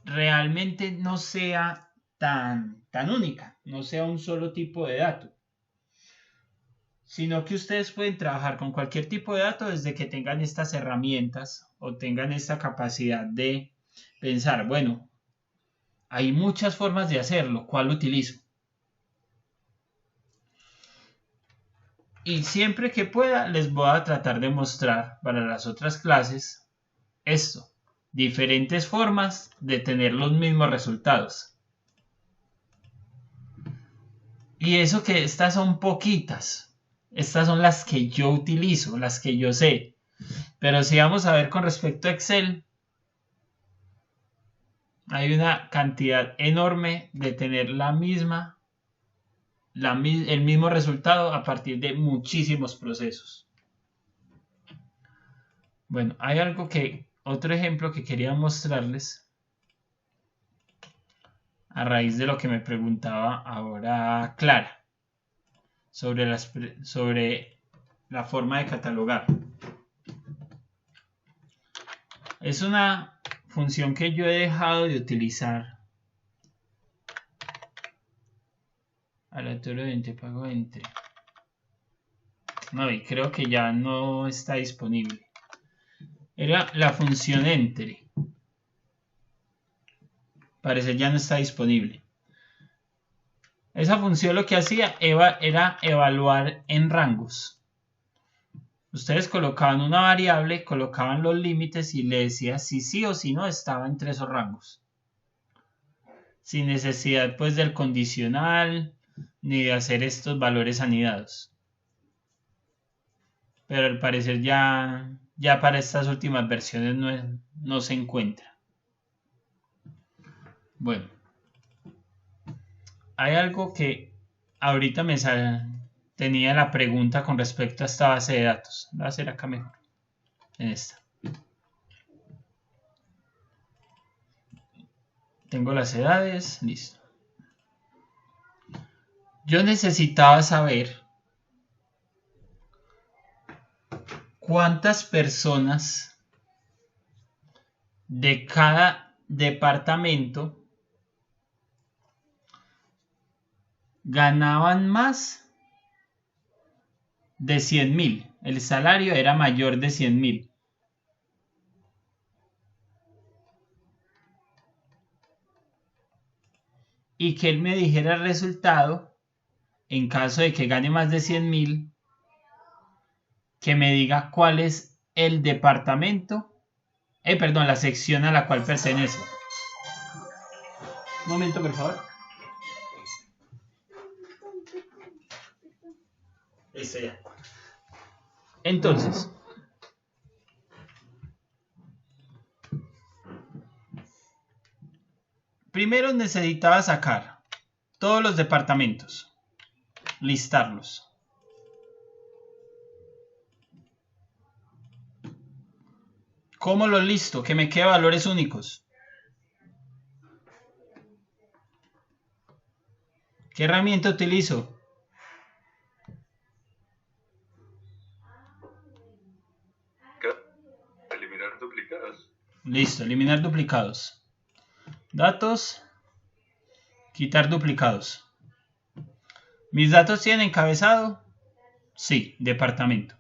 realmente no sea tan única, no sea un solo tipo de dato, sino que ustedes pueden trabajar con cualquier tipo de dato desde que tengan estas herramientas o tengan esta capacidad de pensar, bueno, hay muchas formas de hacerlo, ¿cuál utilizo? Y siempre que pueda les voy a tratar de mostrar para las otras clases esto, diferentes formas de tener los mismos resultados. Y eso que estas son poquitas, estas son las que yo utilizo, las que yo sé. Pero si vamos a ver con respecto a Excel, hay una cantidad enorme de tener el mismo resultado a partir de muchísimos procesos. Bueno, hay otro ejemplo que quería mostrarles a raíz de lo que me preguntaba ahora Clara sobre la forma de catalogar. Es una función que yo he dejado de utilizar. Aleatorio de pago entre. No, y creo que ya no está disponible. Era la función entre. Parece ya no está disponible. Esa función lo que hacía era evaluar en rangos. Ustedes colocaban una variable, colocaban los límites y le decía si sí o si no estaba entre esos rangos. Sin necesidad pues del condicional ni de hacer estos valores anidados. Pero al parecer ya para estas últimas versiones no se encuentra. Bueno. Hay algo que ahorita tenía la pregunta con respecto a esta base de datos. La voy a hacer acá mejor. En esta. Tengo las edades. Listo. Yo necesitaba saber cuántas personas de cada departamento ganaban más de 100.000. El salario era mayor de 100.000. Y que él me dijera el resultado en caso de que gane más de 100.000, que me diga cuál es el departamento, la sección a la cual pertenece. Un momento, por favor. Listo ya. Entonces, primero necesitaba sacar todos los departamentos, listarlos. ¿Cómo los listo? Que me quede valores únicos. ¿Qué herramienta utilizo? Eliminar duplicados. Listo, eliminar duplicados. Datos, quitar duplicados. ¿Mis datos tienen encabezado? Sí, departamento.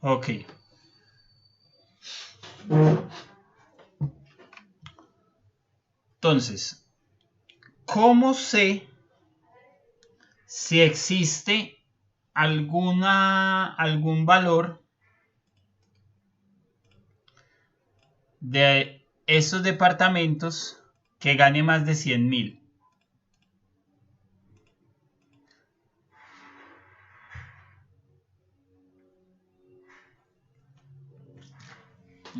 Ok. Entonces, ¿cómo sé si existe algún valor de esos departamentos que gane más de 100.000?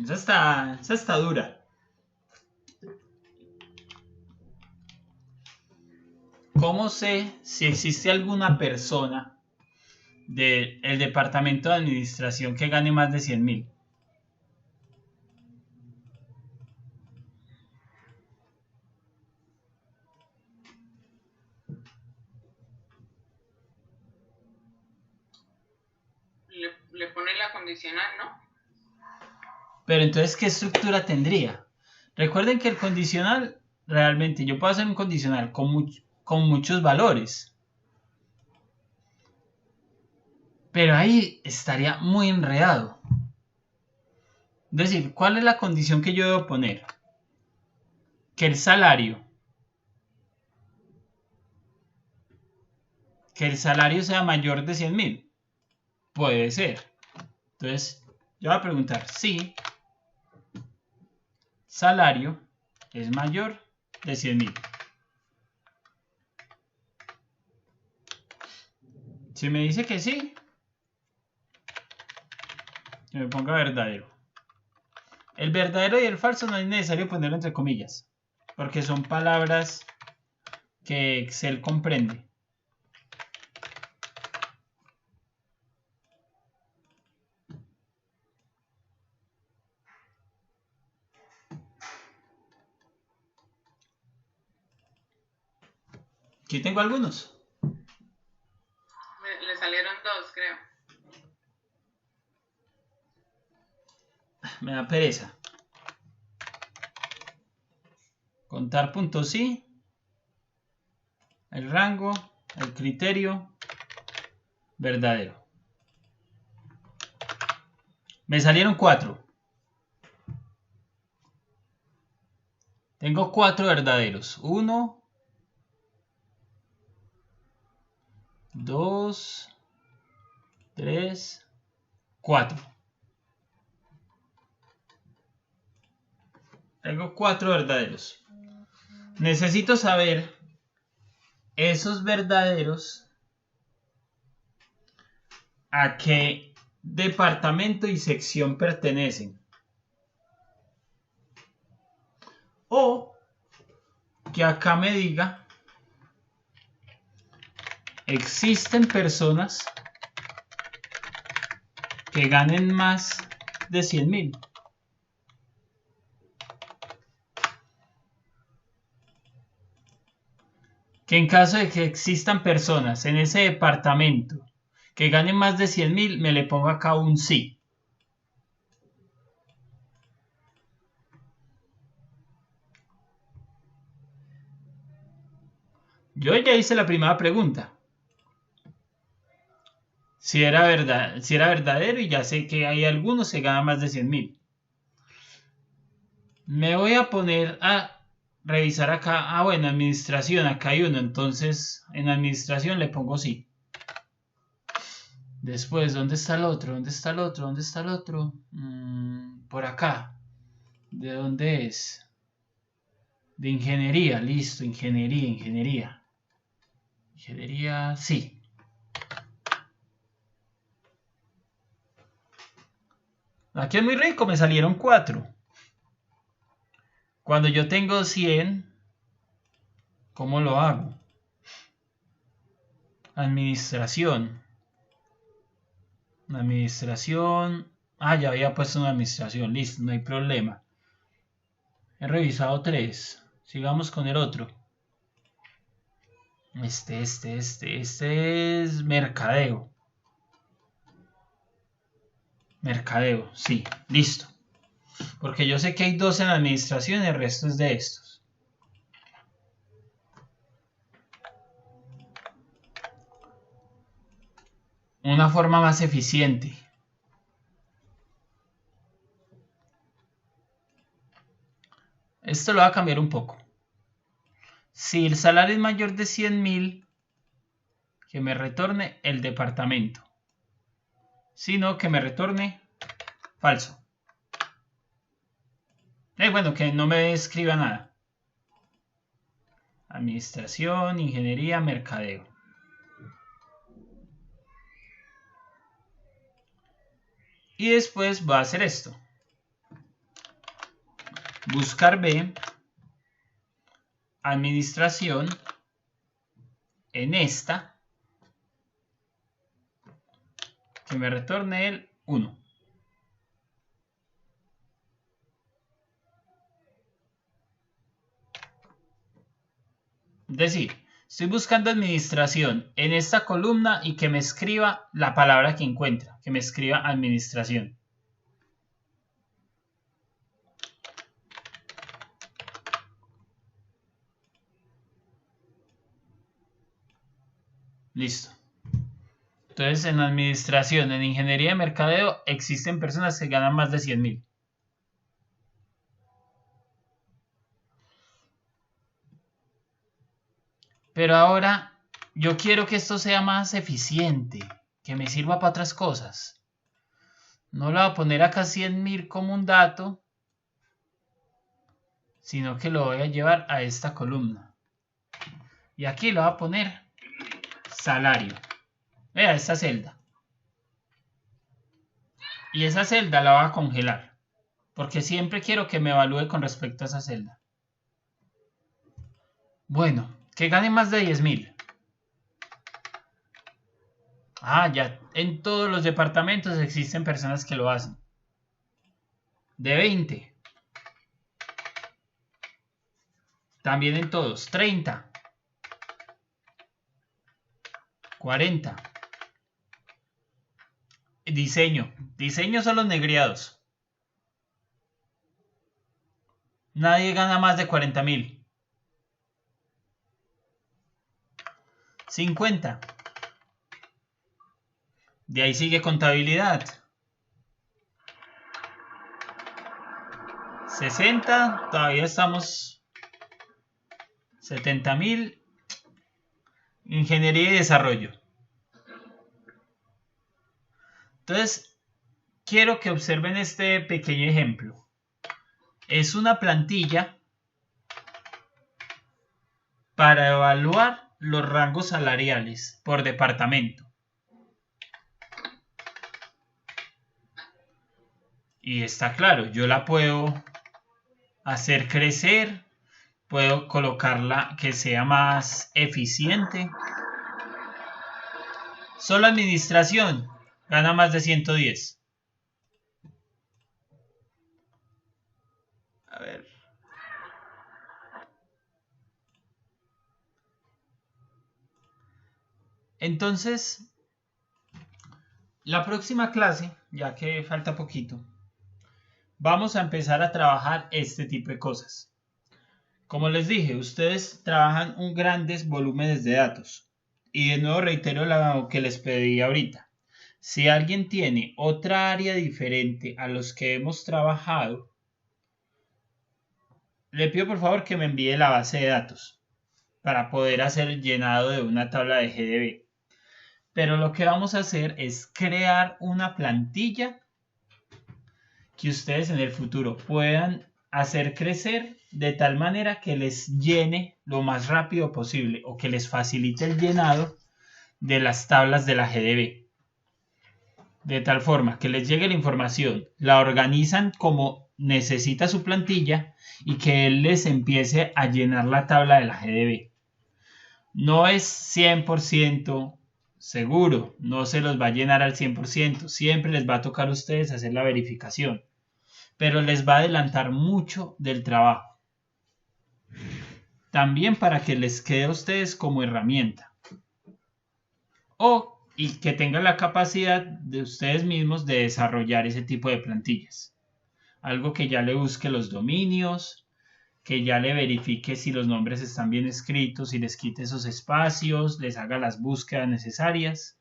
Esa está dura. ¿Cómo sé si existe alguna persona del departamento de administración que gane más de 100.000? Le pone la condicional, ¿no? Pero entonces, ¿qué estructura tendría? Recuerden que el condicional, realmente, yo puedo hacer un condicional con muchos valores. Pero ahí estaría muy enredado. Es decir, ¿cuál es la condición que yo debo poner? Que el salario sea mayor de 100.000. Puede ser. Entonces, yo voy a preguntar si salario es mayor de 100.000. Si me dice que sí, que me ponga verdadero. El verdadero y el falso no es necesario ponerlo entre comillas, porque son palabras que Excel comprende. Aquí tengo algunos. Le salieron 2, creo. Me da pereza. Contar puntos sí. El rango, el criterio, verdadero. Me salieron 4. Tengo 4 verdaderos. 1, 2, 3, 4. Tengo 4 verdaderos. Necesito saber esos verdaderos a qué departamento y sección pertenecen. O que acá me diga, existen personas que ganen más de 100.000. Que en caso de que existan personas en ese departamento que ganen más de 100.000, me le pongo acá un sí. Yo ya hice la primera pregunta. Si era verdadero, y ya sé que hay algunos que ganan más de 100.000. Me voy a poner a revisar acá. Bueno, administración, acá hay uno. Entonces, en administración le pongo sí. Después, ¿dónde está el otro? ¿Dónde está el otro? ¿Dónde está el otro? Por acá. ¿De dónde es? De ingeniería, listo, ingeniería. Ingeniería, sí. Aquí es muy rico, me salieron 4. Cuando yo tengo 100, ¿cómo lo hago? Administración. Ya había puesto una administración, listo, no hay problema. He revisado 3. Sigamos con el otro. Este es mercadeo. Mercadeo, sí, listo. Porque yo sé que hay 2 en la administración y el resto es de estos. una forma más eficiente. Esto lo va a cambiar un poco. Si el salario es mayor de 100.000, que me retorne el departamento. Si no, que me retorne falso. Bueno, que no me escriba nada. Administración, ingeniería, mercadeo. Y después voy a hacer esto. Buscar B. Administración. En esta. Que me retorne el 1. Es decir, estoy buscando administración en esta columna y que me escriba la palabra que encuentra, que me escriba administración. Listo. Entonces, en administración, en ingeniería de mercadeo, existen personas que ganan más de 100.000. Pero ahora yo quiero que esto sea más eficiente, que me sirva para otras cosas. No lo voy a poner acá 100.000 como un dato, sino que lo voy a llevar a esta columna. Y aquí lo voy a poner salario. Vea esta celda. Y esa celda la voy a congelar, porque siempre quiero que me evalúe con respecto a esa celda. Bueno, que gane más de 10.000. Ya en todos los departamentos existen personas que lo hacen. De 20. También en todos. 30. 40. Diseño. Diseño son los negreados. Nadie gana más de 40.000. 50. De ahí sigue contabilidad. 60. Todavía estamos. 70.000. Ingeniería y desarrollo. Entonces, quiero que observen este pequeño ejemplo. Es una plantilla para evaluar los rangos salariales por departamento. Y está claro, yo la puedo hacer crecer, puedo colocarla que sea más eficiente. Solo administración gana más de 110. A ver. Entonces, la próxima clase, ya que falta poquito, vamos a empezar a trabajar este tipo de cosas. Como les dije, ustedes trabajan grandes volúmenes de datos. Y de nuevo reitero lo que les pedí ahorita. Si alguien tiene otra área diferente a los que hemos trabajado, le pido por favor que me envíe la base de datos para poder hacer el llenado de una tabla de GDB. Pero lo que vamos a hacer es crear una plantilla que ustedes en el futuro puedan hacer crecer de tal manera que les llene lo más rápido posible o que les facilite el llenado de las tablas de la GDB. De tal forma que les llegue la información, la organizan como necesita su plantilla y que él les empiece a llenar la tabla de la GDB. No es 100% seguro, no se los va a llenar al 100%, siempre les va a tocar a ustedes hacer la verificación, pero les va a adelantar mucho del trabajo. También para que les quede a ustedes como herramienta. Y que tengan la capacidad de ustedes mismos de desarrollar ese tipo de plantillas. Algo que ya le busque los dominios, que ya le verifique si los nombres están bien escritos, si les quite esos espacios, les haga las búsquedas necesarias.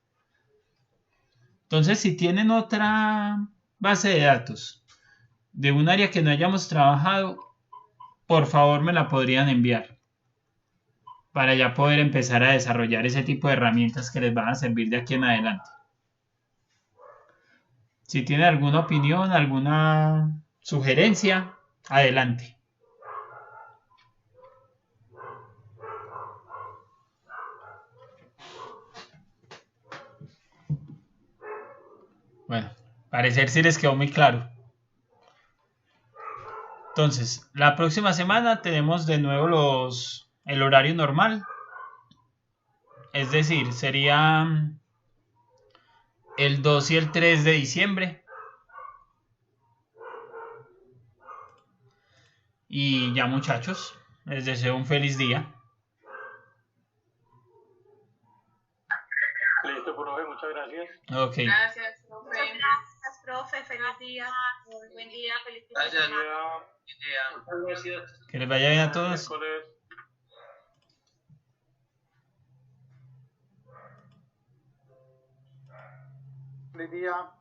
Entonces, si tienen otra base de datos de un área que no hayamos trabajado, por favor me la podrían enviar para ya poder empezar a desarrollar ese tipo de herramientas que les van a servir de aquí en adelante. Si tienen alguna opinión, alguna sugerencia, adelante. Bueno, parecer sí les quedó muy claro. Entonces, la próxima semana tenemos de nuevo el horario normal. Es decir, sería el 2 y el 3 de diciembre. Y ya, muchachos, les deseo un feliz día. Listo, profe, muchas gracias. Ok. Gracias, profe. Muchas gracias, profe. Feliz día. Muy buen día. Feliz día. Gracias. Muchas gracias. Que les vaya bien a todos. Feliz día.